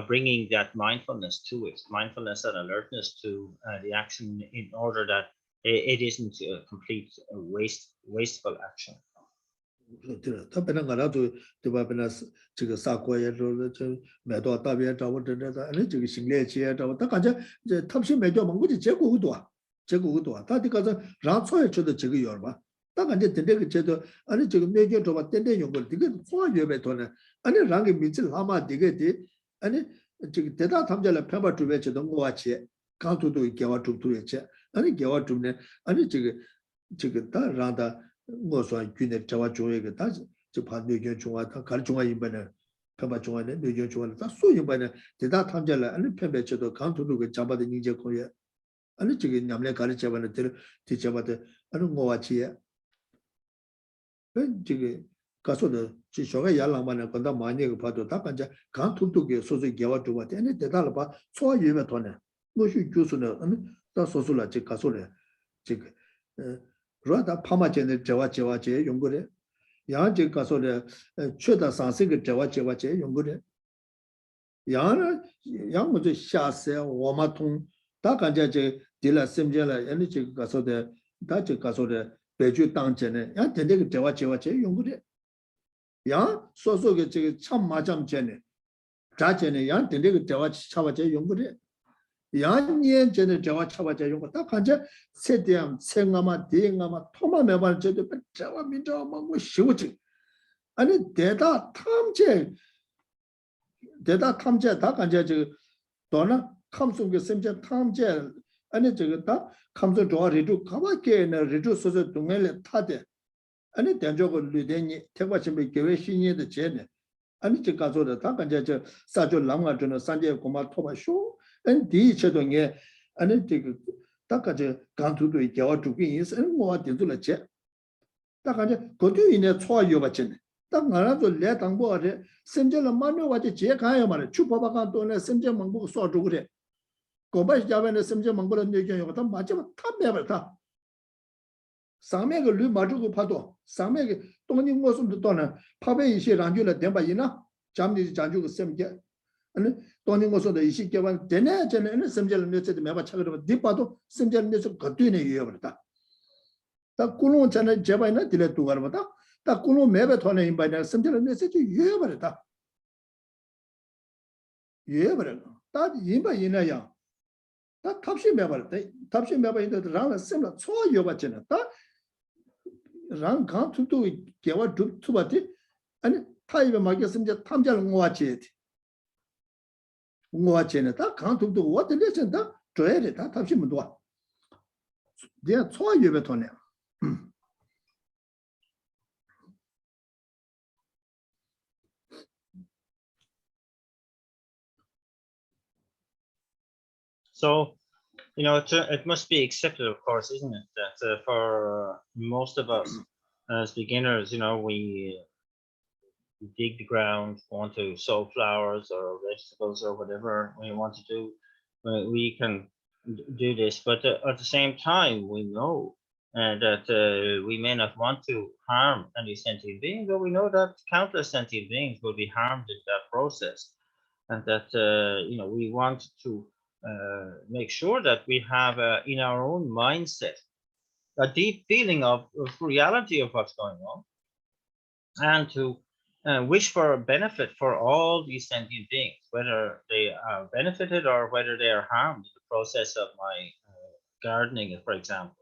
B: bringing that mindfulness to it, mindfulness and alertness to the action, in order that it isn't a complete wasteful action.
A: 아니 개와 좀네 아니 지금 다 라다 뭐서 균에 저와 조에게 다 저 반대견 중화다 가르 중화 인반에 평바 중화네 뇌견 중화는 다 소인반에 대다 탐절라 아니 편배쳐도 강투도 잡아도 이제 거야 아니 지금 냠내 가르쳐봐는 들 뒤잡아도 아니 뭐와치야 지금 가서도 지쇼가 야랑만에 건다 많이 봐도 다 간자 강투도게 소소 개와 좀와 되네 대달라 봐 소화 유면 돈에 뭐시 교수는 아니 다 소소라 지 가소래 지금 로다 파마제네 저와제 용거래 야제 가소래 최다 상세게 저와제 용거래 야는 양모제 샤세 오마통 다 간자제 딜라 심젤라 아니 지 가소데 다제 가소래 배주 당전에 야 된데 저와제 용거래 야 소소게 지 참 마잠전에 자전에 야 된데 저와제 용거래 양년 전에 저와 차바자 용거 딱 간자 세대함 생아마 대행아마 토마 매발 저도 저와 민저 뭐 쉬우지 아니 대다 탐제 다 간자 저 도나 감성의 심지 탐제 아니 저거 다 감성 좋아 리주 가바게는 리주 소소 동엘에 타데 아니 대저거 류대니 태과심의 계획 신의의 제네 아니 저 가서다 다 간제 저 사조 랑아 저는 산제 고마 토바쇼 엔 디체동에 아니 저거 다까지 간투도 있게 두기 있어 뭐가 되돌아 제 다까지 거두이네 초아요 받잖아 딱 나라도 내 당보아래 심지어는 만료와지 제 가야 말에 추파바가 돈에 심지어 먹고 쏘고 그래 고바시 자변에 심지어 먹고는 얘기해요 다 맞지만 다 매버다 상면의 류 맞고 파도 상면의 동ning 모습도 또는 파베 이시 란줄에 된바이나 잠니 장주고 심게 아니 동ning 모습도 이시 개반 되네 전에는 심지어는 몇째 매바 차그러 뒤봐도 심지어는 몇째 거두네 이어버다 다 꾸노 전에 제바이나 딜레 두가르다 다 꾸노 매베 토네 인바이나 심지어는 몇째 이어버다 이어버려 다 인바이나야 다 탑시 매버다 탑시 매바인데 라는 심라 초 이어봤잖아 다 랑 간투도 개와 두바티 아니 타입에 맞겠으면 탐자를 모아치에 모아치네 다 간투도 와들려진다 줘야 다 탑시면 도와 내가 초유배 돈에
B: So, you know, it must be accepted, of course, isn't it, that for most of us as beginners, you know, we dig the ground, want to sow flowers or vegetables or whatever we want to do, we can do this. But at the same time, we know that we may not want to harm any sentient being, but we know that countless sentient beings will be harmed in that process, and that you know, we want to make sure that we have in our own mindset a deep feeling of reality of what's going on, and to wish for a benefit for all these sentient beings, whether they are benefited or whether they are harmed in the process of my gardening, for example.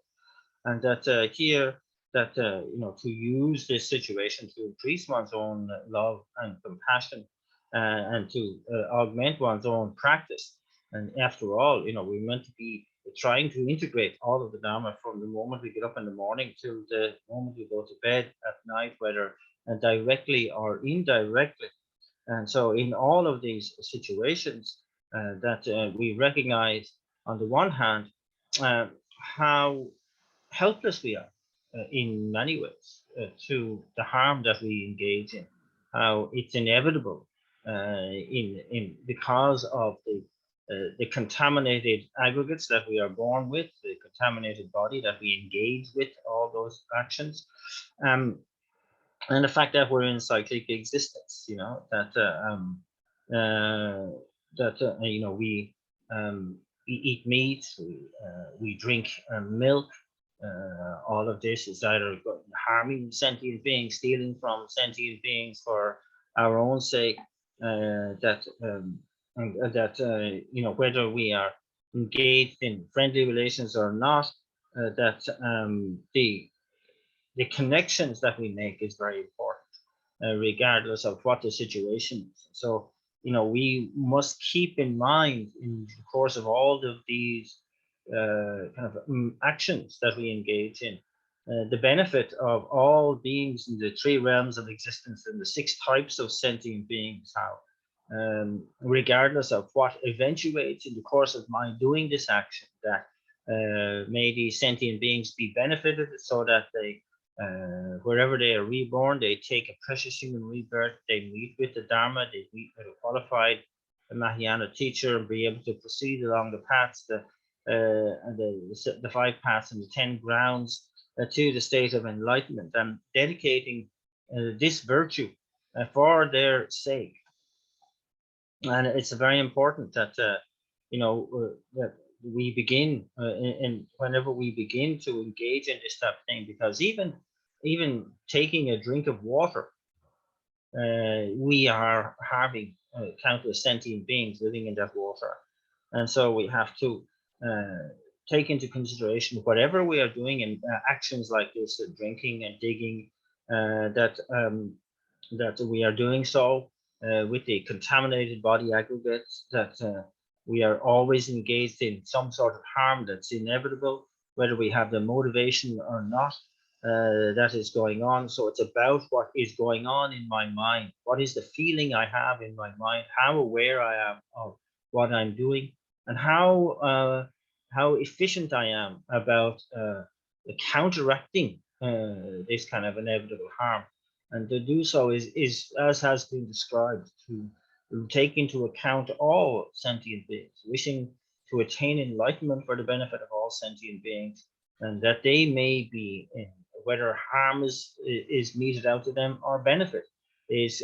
B: And that here, that you know, to use this situation to increase one's own love and compassion, and to augment one's own practice. And after all, you know, we're meant to be trying to integrate all of the Dharma from the moment we get up in the morning to the moment we go to bed at night, whether directly or indirectly. And so in all of these situations, that we recognize, on the one hand, how helpless we are in many ways to the harm that we engage in, how it's inevitable in because of the contaminated aggregates that we are born with, the contaminated body that we engage with all those actions, and the fact that we're in cyclic existence, you know, that you know, we eat meat, we drink milk. All of this is either harming sentient beings, stealing from sentient beings for our own sake. That you know, whether we are engaged in friendly relations or not, that the connections that we make is very important, regardless of what the situation is. So, you know, we must keep in mind in the course of all of these kind of actions that we engage in, the benefit of all beings in the three realms of existence and the six types of sentient beings, how regardless of what eventuates in the course of my doing this action, that may these sentient beings be benefited so that they wherever they are reborn, they take a precious human rebirth, they meet with the Dharma, they meet with a qualified Mahayana teacher and be able to proceed along the paths, the 5 paths and the 10 grounds to the state of enlightenment, and dedicating this virtue for their sake. And it's very important that you know, that we begin in whenever we begin to engage in this type of thing, because even taking a drink of water, we are having countless sentient beings living in that water, and so we have to take into consideration whatever we are doing in actions like this, drinking and digging, that we are doing so with the contaminated body aggregates, that we are always engaged in some sort of harm that's inevitable, whether we have the motivation or not. That is going on. So it's about what is going on in my mind. What is the feeling I have in my mind? How aware I am of what I'm doing, and how efficient I am about counteracting this kind of inevitable harm. And to do so is as has been described, to take into account all sentient beings, wishing to attain enlightenment for the benefit of all sentient beings, and that they may be whether harm is meted out to them or benefit is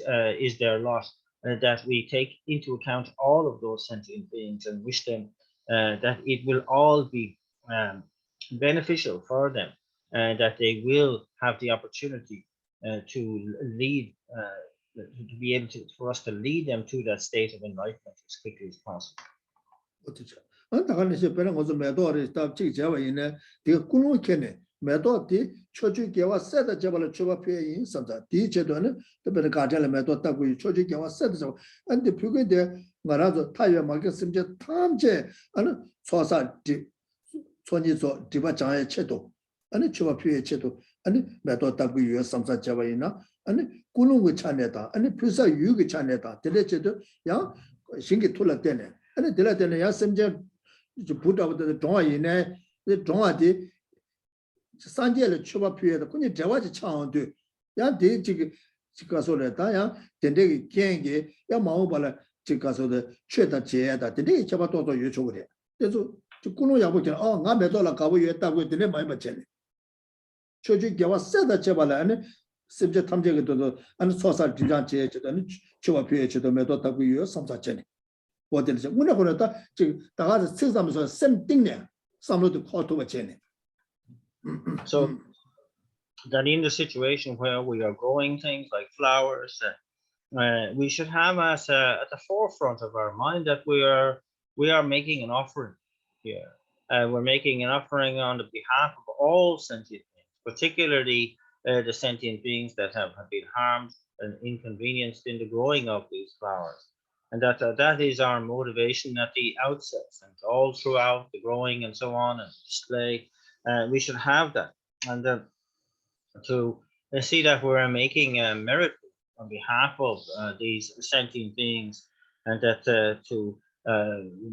B: their lot, that we take into account all of those sentient beings and wish them that it will all be beneficial for them, and that they will have the opportunity to lead, to be able to, for us to lead them to that state of enlightenment as quickly as possible.
A: 메도디 초주계와 세다 잡을 초바 표현 선자 디제도는特别 가자를 메도 따고 초주계와 세다 잡 안데 표게데 말아서 타여 막게 심제 탐제 아니 소사 디 손이서 디바장의 체도 아니 초바 표현 체도 아니 메도 따고 유 삼사 잡아이나 아니 꾸는 차내다 아니 표사 유의 차내다 데레제도 야 신기 툴라 때네 아니 데라 때네 야 심제 부다부터 동아이네 동아디 산제를 초바 표현도 그냥 대화지 차원도 야 대지 가서래다 야 된대기 개인게 야 마오발라 지가서도 최다 제야다 된대기 잡아도도 요청을 그래서 저 꾸노 야보잖아 나 매도라 가고 했다고 했더니 많이 맞잖아 초지 개와 세다 제발라 아니 습제 탐제도 아니 소살 주장 제제도 아니 초바 표현도 매도다고 요 삼사잖아 어디서 오늘 보냈다 지금 다가서 세상에서 샘띵네 삼로도 코토가 쟤네.
B: So that in the situation where we are growing things like flowers, we should have as at the forefront of our mind that we are making an offering here. We're making an offering on the behalf of all sentient beings, particularly the sentient beings that have been harmed and inconvenienced in the growing of these flowers. And that is our motivation at the outset and all throughout the growing and so on and display. We should have that, and to see that we're making a miracle on behalf of these sentient beings, and that to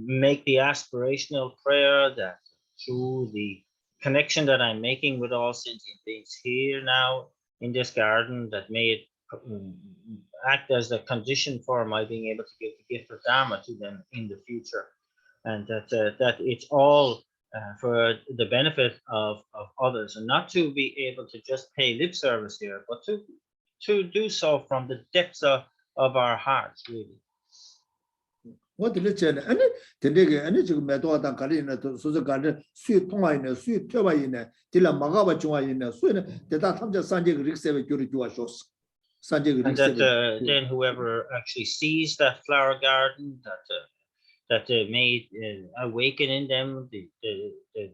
B: make the aspirational prayer that through the connection that I'm making with all sentient beings here now in this garden, that may it act as a condition for my being able to give the gift of Dharma to them in the future, and that it's all for the benefit of others, and not to be able to just pay lip service here, but to do so from the depths of our hearts, really.
A: What did it any the any method Karina to Suzuka, sweet Tomaine, sweet Tobaine, Tilla Magaba Joaina, Sweden, the Tamja Sanjay Rixev Jurituashos.
B: And that then whoever actually sees that flower garden, that may awaken in them the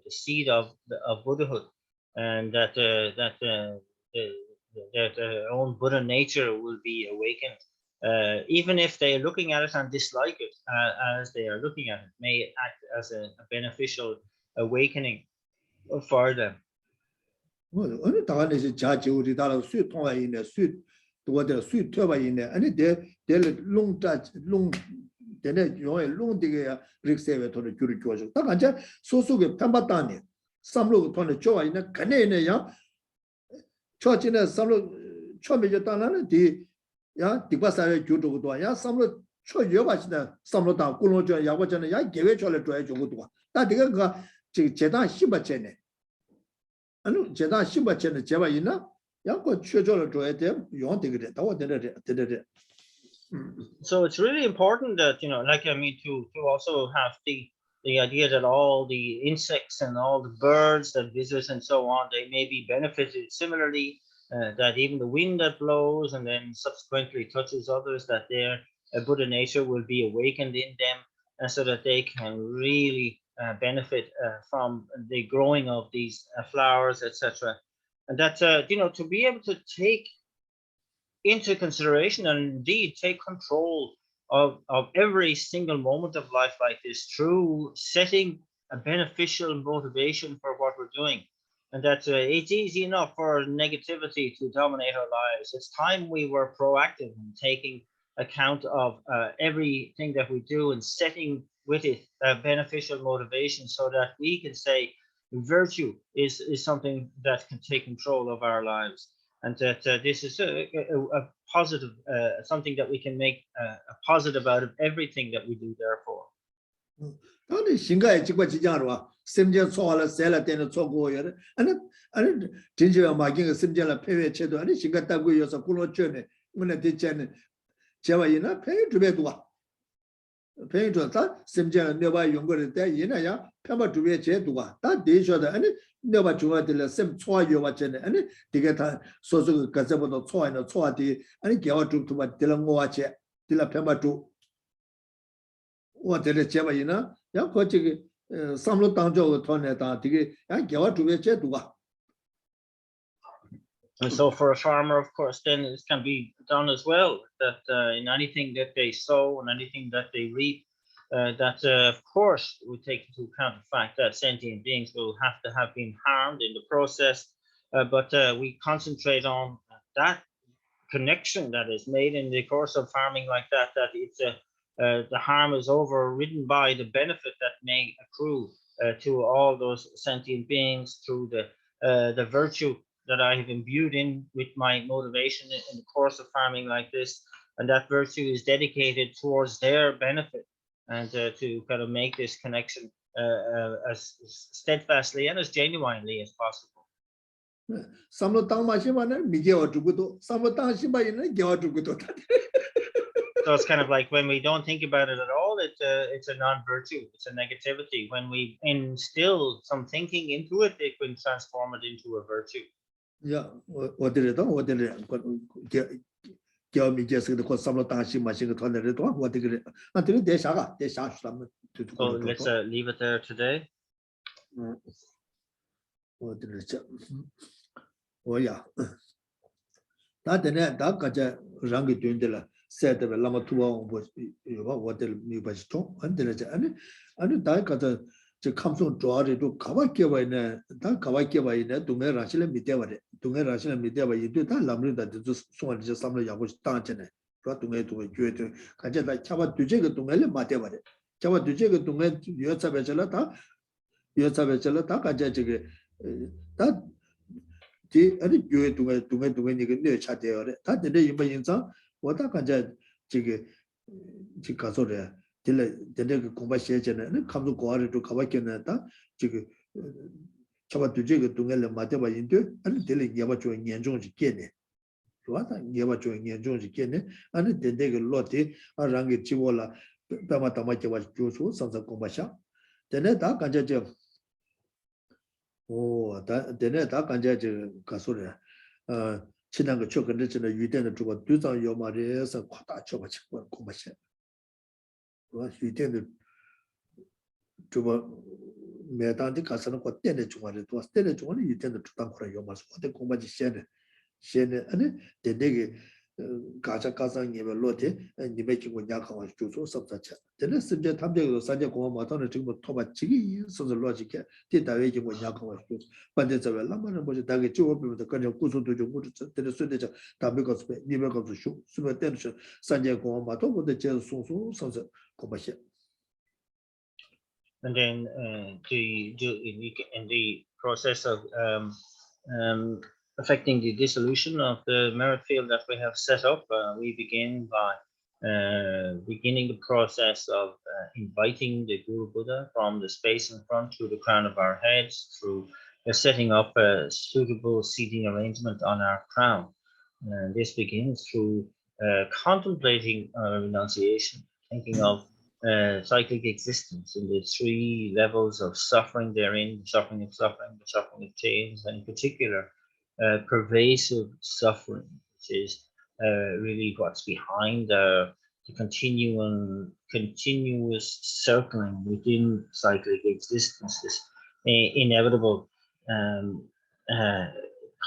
B: seed of Buddhahood, and that their own Buddha nature will be awakened, even if they are looking at it and dislike it as they are looking at it, may act as a beneficial awakening for them.
A: Well, only time is a judge who did all sweet toy in a sweet to what the sweet turba in there, and they're long touch long. Then you know, long digger Rixev to the Jurijo. Takaja, so Pambatani, some look upon the joy in a Canadian church in a some Chomijatana, the Dibasa Judo, some look Choyovachna, some look down Kunoja, Yawajana, I gave it all a dry Jogua. That digger got Jeda Shibachene. I know Jeda Shibachene, Javaina, Yanko Chojola to them, you want to get it. I did it.
B: So it's really important that, like, I mean, to also have the idea that all the insects and all the birds that visit and so on, they may be benefited similarly, that even the wind that blows and then subsequently touches others, that their Buddha nature will be awakened in them, and so that they can really benefit from the growing of these flowers, etc. And that, to be able to take into consideration and indeed take control of every single moment of life like this through setting a beneficial motivation for what we're doing. And that it's easy enough for negativity to dominate our lives. It's time we were proactive in taking account of everything that we do and setting with it a beneficial motivation, so that we can say virtue is something that can take control of our lives, and that this is a positive, something that we can make a positive out of everything that we do, therefore.
A: 当你性格几块几讲是吧？心情错了，谁了，点了错过有的，真正要马进个心情了，配乐切断，你性格单位要是过了卷呢，我那得讲呢，讲完以后配乐特别多，配乐多，他心情了，你把用过的，但以那样配把特别切多，但的确的，你把主要的了，心错有话真的，这个他说这个各种不同错呢，错的，给我主他妈得了我切，得了配把主，我得了结巴以呢。 然后这个三路当教的团呢，当这个给我主要解读啊。
B: And so for a farmer, of course, then it can be done as well, that in anything that they sow and anything that they reap, that of course we take into account the fact that sentient beings will have to have been harmed in the process, but we concentrate on that connection that is made in the course of farming like that, that it's the harm is overridden by the benefit that may accrue to all those sentient beings through the virtue that I have imbued in with my motivation in the course of farming like this, and that virtue is dedicated towards their benefit, and to kind of make this connection as steadfastly and as genuinely as possible. So it's kind of like when we don't think about it at all, it's a non-virtue, it's a negativity. When we instill some thinking into it, it can transform it into a virtue.
A: Yeah, what did it? What did it? Give me just the course some of the machine to what did it? Until they shall
B: So let's leave it there today.
A: What did it? Oh, yeah. That the net that got a rangy doing the said the Lama 2 was what the new by strong and that got a come from draw to Kawaki in that Kawaki in it to me Rashila Mideva, to me Rashila Mideva, you do that Lamri that just so and just some of your starting it. Brought to me to a Jew, I just like Chava to Jigga to Mele Mateva. Chava to Jigga to me, Yotsabachelata, I judge that. 지 아니 교회 동에 이게 내 차대요. 다들 이번 인상 왔다 간자 저기 지 가서래. 딜레 그 공부 시에는 감도 고아를 또 가봤겠는다. 지금 잡아도 저기 동에를 맞아봐 인도 아니 딜레 예바 좀严重지 깨네. 좋아다 예바 좀严重지 깨네. 아니 데 로티 아랑게 지워라. 배마 담아게 와 주소 선서 공부샤. 되네 다 간자 저 오, 내가 다 간자지 가소래. 지난 거 초근에 전에 유대는 주고 두장 요마리에서 과다 줘봐 치고 고마셔. 와, 유대는 주고 매단디 가서는 거 때내 중간에 또 때내 중간에 유대는 주당 거라 요마서 어디 공부지 셴네 아니 되게 가자 가상님의 로테 님의 기고 약하고 주소 섭자차 되는 심지어 탐정도 산재 공원 마터는 지금 토바치기 선서 로직에 대다외 기고 약하고 주소 반대자에 라마는 뭐지 다게 주어비면서 그냥 구소도 좀 무지 되는 수대자 담배가서 니베가서 쇼 수면 때는 산재 공원 마터 보다 제 소소 선서 고바시
B: And then in the process of affecting the dissolution of the merit field that we have set up, we begin by beginning the process of inviting the Guru Buddha from the space in front to the crown of our heads through setting up a suitable seating arrangement on our crown. And this begins through contemplating our renunciation, thinking of cyclic existence in the three levels of suffering therein, the suffering of change, and in particular, pervasive suffering, which is really what's behind the continuous circling within cyclic existence, this inevitable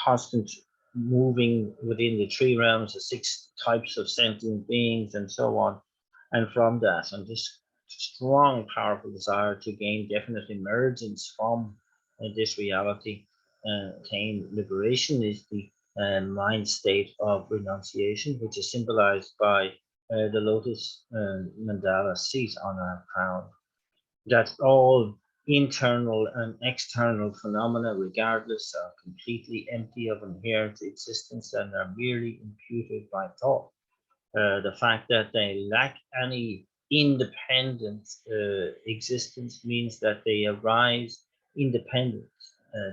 B: constant moving within the three realms, the six types of sentient beings, and so on. And from that, and this strong, powerful desire to gain definite emergence from this reality, attain liberation, is the mind state of renunciation, which is symbolized by the lotus mandala seat on our crown. That all internal and external phenomena, regardless, are completely empty of inherent existence and are merely imputed by thought. The fact that they lack any independent existence means that they arise independent.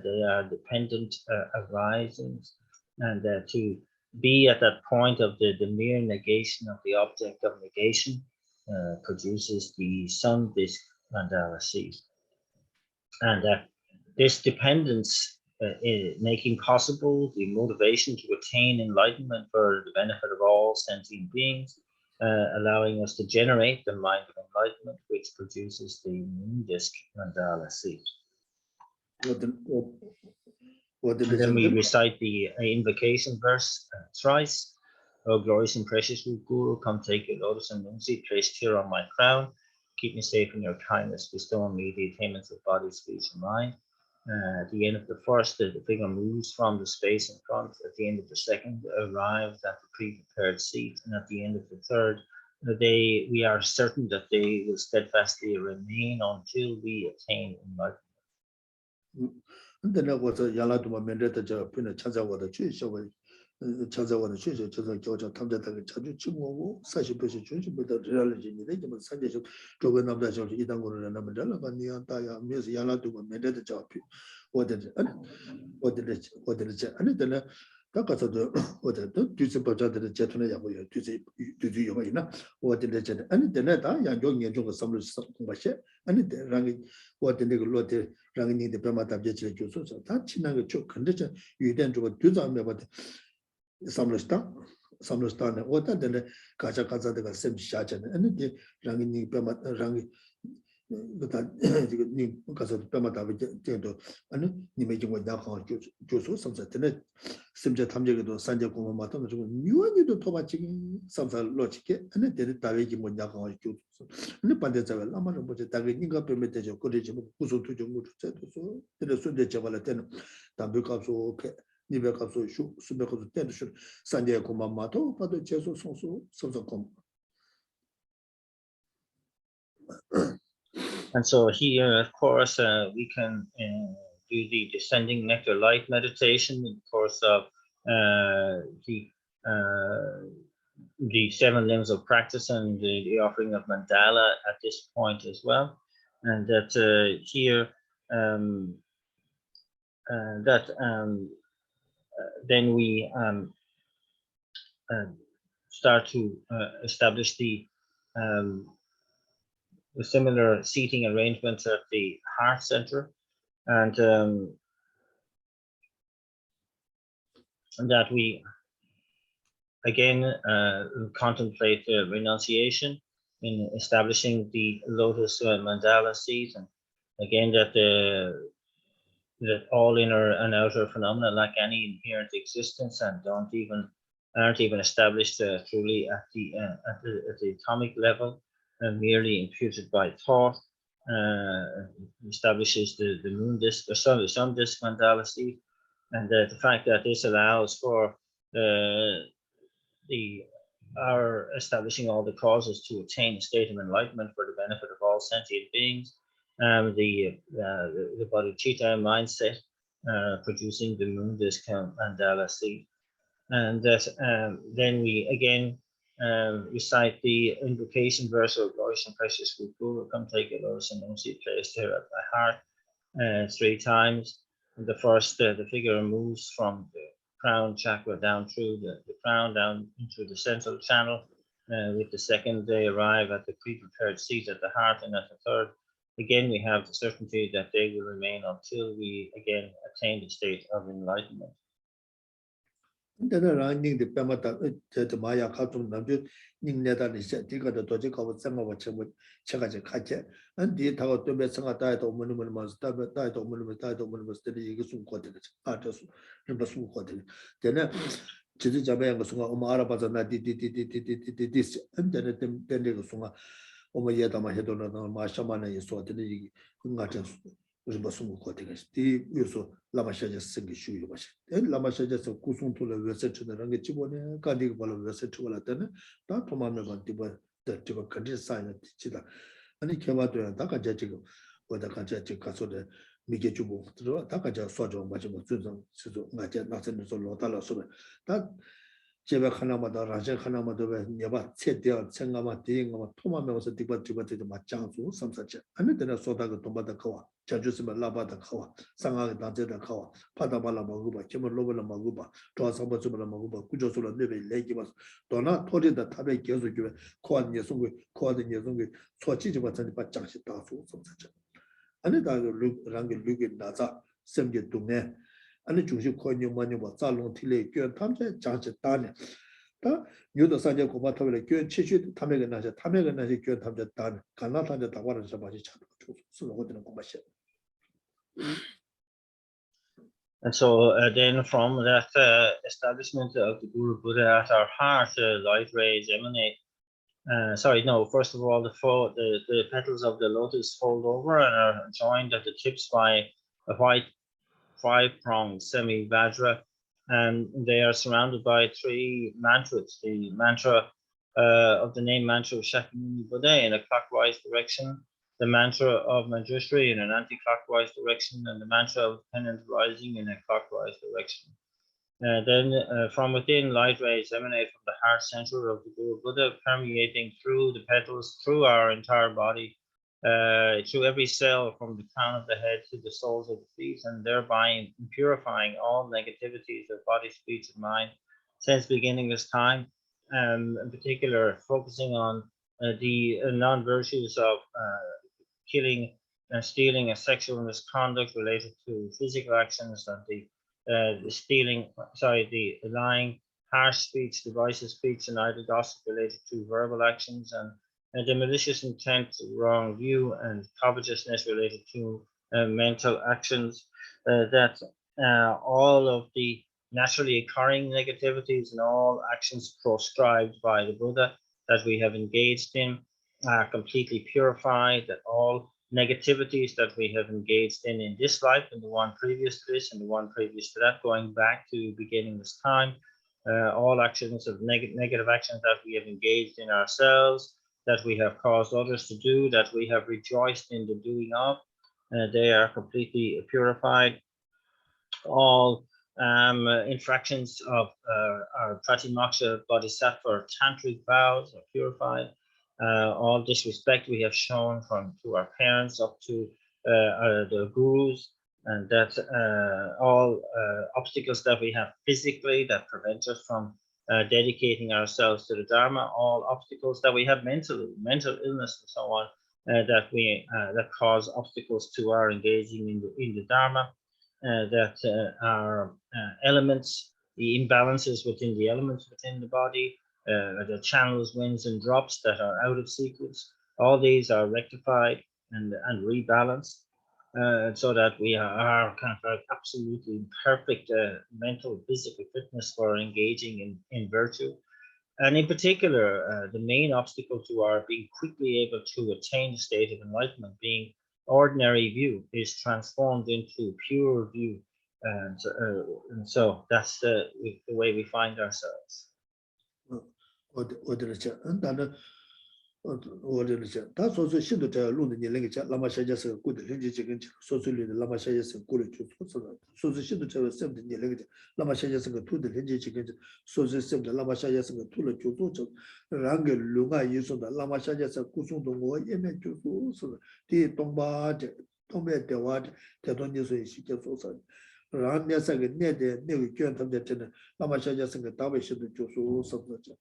B: They are dependent arisings, and to be at that point of the mere negation of the object of negation produces the sun disk mandala seed. And this dependence making possible the motivation to attain enlightenment for the benefit of all sentient beings, allowing us to generate the mind of enlightenment, which produces the moon disk mandala seed. And then we recite the invocation verse thrice. O glorious and precious Guru, come take your lotus and moon seed placed here on my crown. Keep me safe in your kindness. Bestow on me the attainments of body, speech, and mind. At the end of the first, the figure moves from the space in front. At the end of the second, arrives at the pre-prepared seat. And at the end of the third, we are certain that they will steadfastly remain until we attain enlightenment. Samlostane oda dene kacha kaza de sem shachane and the rangini pema rangi ni kaza pema da tendo and ni me jingwa da kha joso samsa tene simja tamje do sanje ko ma to jo nyuani do toba chi samsa lochike and de dawe ji mo da kha joso ne pande za la ma bo ta ge ninga permette jo ko de ji ku so tu jo mu so de so de chavala ten tambe ka so ke And so here, of course, we can do the descending nectar light meditation in the course of the 7 limbs of practice and the offering of mandala at this point as well. And that here, then we start to establish the similar seating arrangements at the heart center, and that we again contemplate renunciation in establishing the lotus mandala seat, and again that all inner and outer phenomena lack any inherent existence and aren't even established truly at the atomic level, merely imputed by thought. Establishes the moon disk, the sun disk mandala seed, and the fact that this allows for our establishing all the causes to attain a state of enlightenment for the benefit of all sentient beings. The bodhicitta mindset producing the moon disk mandala seed, and that then we again recite the invocation verse of glorious and precious Guru, come take a lotus and moon seed placed here at my heart 3 times. And the first, the figure moves from the crown chakra down through the crown down into the central channel. With the second, they arrive at the pre-prepared seat at the heart, and at the third, again, we have the certainty that they will remain until we again attain the state of enlightenment.
A: 지지 잡아야 거 순간 엄마 알아봐서 나 디디디디디디디디 안전에 된데 그 순간 엄마 얘다만 해도는 마셔만에 있어도 이게 같은 무슨 무슨 거 같은 이 요소 라마샤제 생기 쉬우요 마시 라마샤제서 구송토를 위해서 주는 게 지번에 가디고 벌어 위해서 주고라다는 다 도마면 건디버 저거 컨디 사이는 지다 아니 개마도야 다 가자 지금 뭐다 가자 지금 가서도 미게 주고 들어 다 가자 소저 맞으면 준성 수도 맞아 나서는 솔로 달라서 다 제가 하나마다 라제 하나마다 왜 내가 최대한 생각만 되는 토마면서 디버티버티도 맞장수 삼사체 아니 되나 소다가 돈받아 가와 자주스면 라바다 가와 상하게 단제다 가와 파다발라 먹어봐 제물 로벌라 먹어봐 좋아서 버즈벌라 먹어봐 구조술로 내배 내기봐서 도나 토리다 탑에 계속 주면 코안 예송고 코아든 예송고 소치지 같은 바짱시 다수 삼사체 아니 다 랑게 루게 나자 sem게 동네 아니 중심 코인용 많이 뭐 자롱 틀에 겨 탐제 장제 다네 다 요도 산제 고바타벨에 겨 치슈 탐에가 나자 겨 탐제 다네 간나 탐제 다와를 잡아지 차도 수로 거드는 고마시.
B: And so then from that establishment of the Guru Buddha at our heart, light rays emanate. First of all, the petals of the lotus fold over and are joined at the tips by a white five-pronged semi-vajra, and they are surrounded by three mantras. The mantra of the name mantra of Shakyamuni Buddha in a clockwise direction, the mantra of Manjushri in an anti-clockwise direction, and the mantra of Pennant Rising in a clockwise direction. Then from within, light rays emanate from the heart center of the Guru Buddha, permeating through the petals, through our entire body, through every cell from the crown of the head to the soles of the feet, and thereby purifying all negativities of body, speech, and mind since beginningless time, in particular focusing on the non-virtues of killing and stealing and sexual misconduct related to physical actions, and the lying, harsh speech, divisive speech, and idle gossip related to verbal actions, and the malicious intent, wrong view, and covetousness related to mental actions, that all of the naturally occurring negativities and all actions proscribed by the Buddha that we have engaged in are completely purified, that all negativities that we have engaged in this life and the one previous to this and the one previous to that, going back to beginningless time, all actions of negative actions that we have engaged in ourselves, that we have caused others to do, that we have rejoiced in the doing of, they are completely purified. All infractions of our Pratimoksha Bodhisattva or tantric vows are purified. All disrespect we have shown to our parents up to the gurus, and that all obstacles that we have physically that prevent us from dedicating ourselves to the Dharma, all obstacles that we have mentally, mental illness and so on, that cause obstacles to our engaging in the Dharma, that are elements, the imbalances within the elements within the body, the channels, winds, and drops that are out of sequence. All these are rectified and rebalanced, so that we are kind of like absolutely perfect mental, physical fitness for engaging in virtue. And in particular, the main obstacle to our being quickly able to attain the state of enlightenment, being ordinary view, is transformed into pure view. And so that's the way we find ourselves.
A: 다 소소 신도 저 룬의年龄 라마 샤자스 고드 현지 지금 소소리의 라마 샤자스 고를 소소 신도 저 셈의年龄 라마 샤자스 그 투의 현지 지금 소소 셈의 라마 샤자스 그 투를 주도 저 랑게 룽아 예소다 라마 샤자스 구송도 뭐 예매 주도 디 동바 동배 대화 대돈에서 시켜 소소 랑내사게 내대 내의 교원 탐제는 라마 샤자스 그 다베 시도 주소 소소죠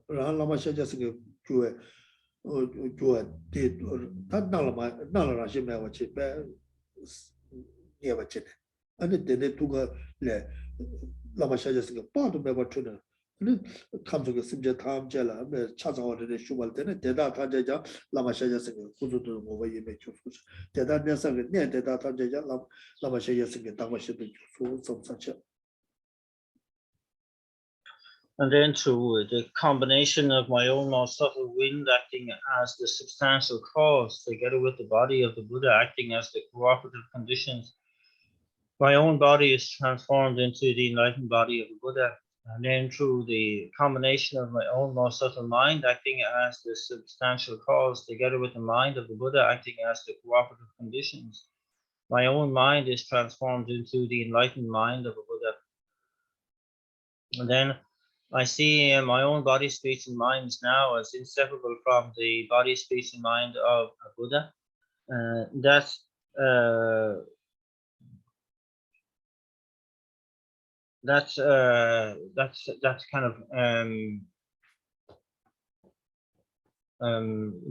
A: 라마 샤자스 그 교회 교회 대 나라마 심해와 집에 예바체 아니 데네 두가 레 라마 샤자스 그 빠도 매버 주는 근데 감속의 심제 다음 제라 찾아오는 슈발 때는 대다 타제자 라마 샤자스 그 구조도 뭐 예매 주소 대다 내사게 내 대다 타제자 라마 샤자스 그 당마시도 주소 섬사체
B: And then through the combination of my own more subtle wind acting as the substantial cause, together with the body of the Buddha acting as the cooperative conditions, my own body is transformed into the enlightened body of the Buddha. And then through the combination of my own more subtle mind acting as the substantial cause, together with the mind of the Buddha acting as the cooperative conditions, my own mind is transformed into the enlightened mind of a Buddha. And then I see my own body, speech, and mind now as inseparable from the body, speech, and mind of a Buddha. That's kind of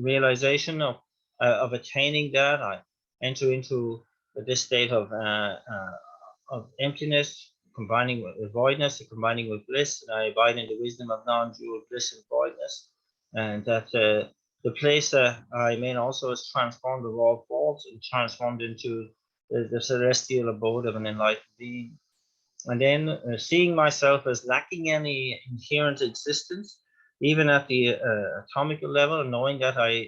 B: realization of attaining that. I enter into this state of emptiness, combining with voidness, combining with bliss, and I abide in the wisdom of non-dual bliss and voidness. And that the place I mean also is transformed of all faults and transformed into the celestial abode of an enlightened being. And then seeing myself as lacking any inherent existence, even at the atomical level, and knowing that I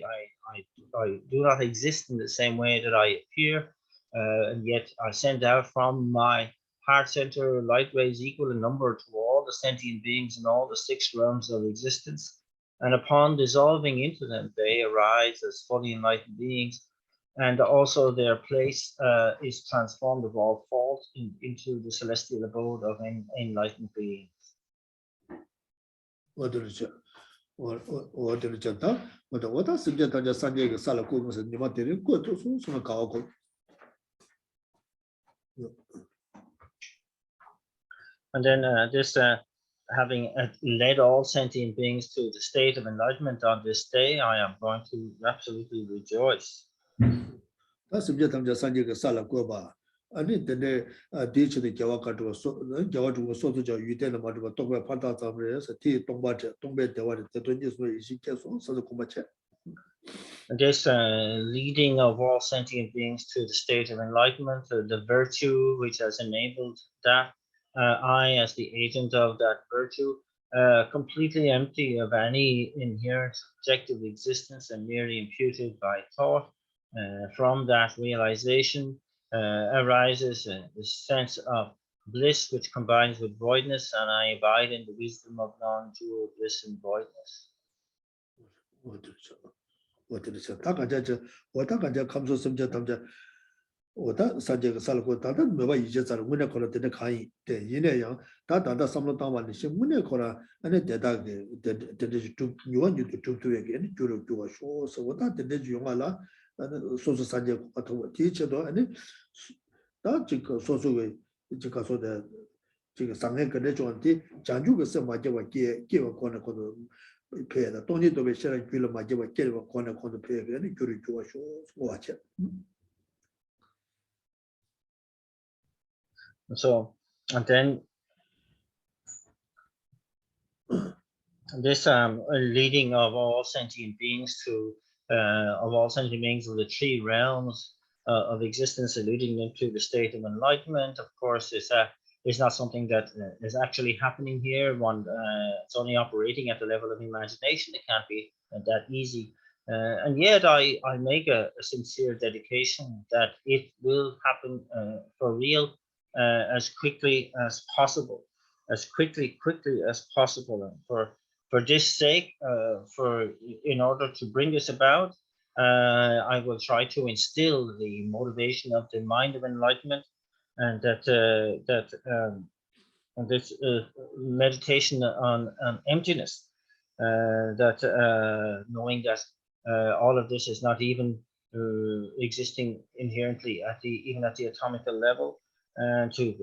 B: do not exist in the same way that I appear, and yet I send out from my heart center light rays equal in number to all the sentient beings in all the 6 realms of existence. And upon dissolving into them, they arise as fully enlightened beings. And also their place is transformed of all fault into the celestial abode of enlightened beings. And then this having led all sentient beings to the state of enlightenment on this day, I am going to absolutely rejoice.
A: 아니 근데 디치의 겨와가지고 겨와주고 소소자 유대는 말고 동배 판다자브에서 티 동바체 동배 대화를 대도니서 이식해서 서서 고마체.
B: This leading of all sentient beings to the state of enlightenment, the virtue which has enabled that, I as the agent of that virtue, completely empty of any inherent objective existence and merely imputed by thought, from that realization arises the sense of bliss which combines with voidness, and I abide in the wisdom of non-dual bliss and voidness.
A: 오다 사제가 살고 다다 뭐가 이제 잘 문에 걸어 되는 가이 때 이내요 다다다 삼로 당만이 문에 걸어 안에 대다게 대대 좀 요한도 좀도에게 주로 주가 쇼서 오다 대대 용하라 소소 사제 같은 뒤쳐도 아니 다 지금 소소의 지금 소대 지금 상해 근데 좀한테 장주가 맞아와 끼와 거는 거도 배다 돈이도 배셔라 길로 맞아와 끼와 거는 거도 배가 주로 주가 쇼 뭐하지.
B: So, and then this leading of all sentient beings to of the 3 realms of existence, leading them to the state of enlightenment, of course, is not something that is actually happening here. It's only operating at the level of imagination. It can't be that easy. And yet I make a sincere dedication that it will happen for real. As quickly as possible, as quickly as possible. And for this sake, in order to bring this about, I will try to instill the motivation of the mind of enlightenment, and and this meditation on emptiness, knowing that all of this is not even existing inherently even at the atomical level. And to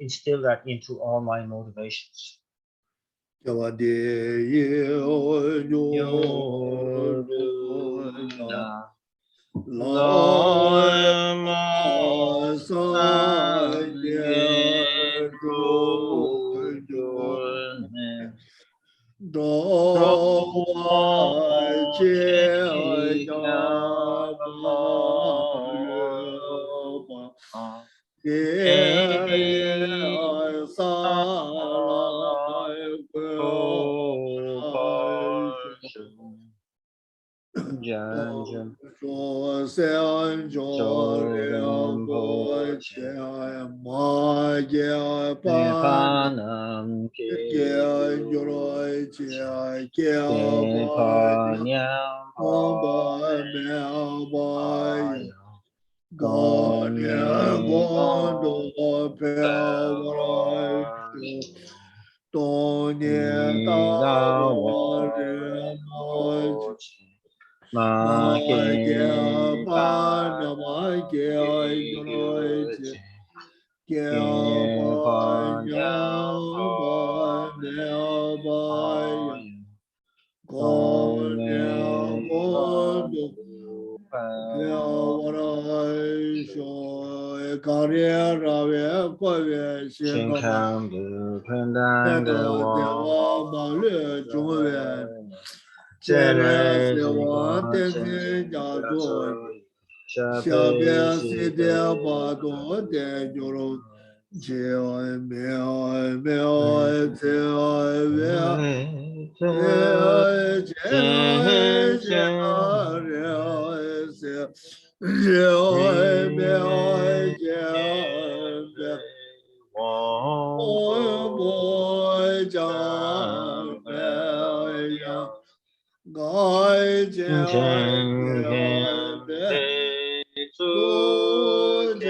B: instill that into all my motivations. Yanjun,
A: so san jo ren bo che ma ye pa
B: Panam
A: ye yo ro che ke ba
B: Panyam
A: ba me ba go ne go do pe wa do ne da wo re mo ma ge pa na ma ge yo ro che ge ba nya ba ne ba go ne go do pe wa ra sho ga re ra ve ko ve xie ga ma pe da de wa ma le zhong ve jie le se wa de se ja duo 下边是的巴多的牛肉，这妙妙这妙，这这这这妙这我不讲妙呀，爱这tu je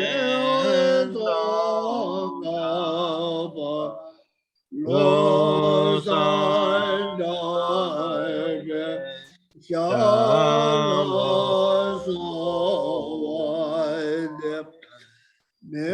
A: to na ba lo san da je xia la so wa de me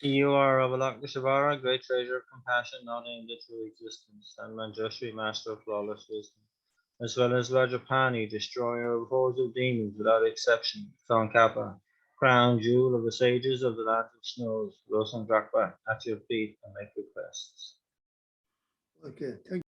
B: You are Avalokiteshvara, great treasure of compassion, not aimed at true existence, and Manjushri, master of flawless wisdom, as well as Vajrapani, destroyer of hordes of demons without exception, Tsongkhapa, crown jewel of the sages of the land of snows, Rosandrakpa, at your feet and make requests.
A: Okay, thank you.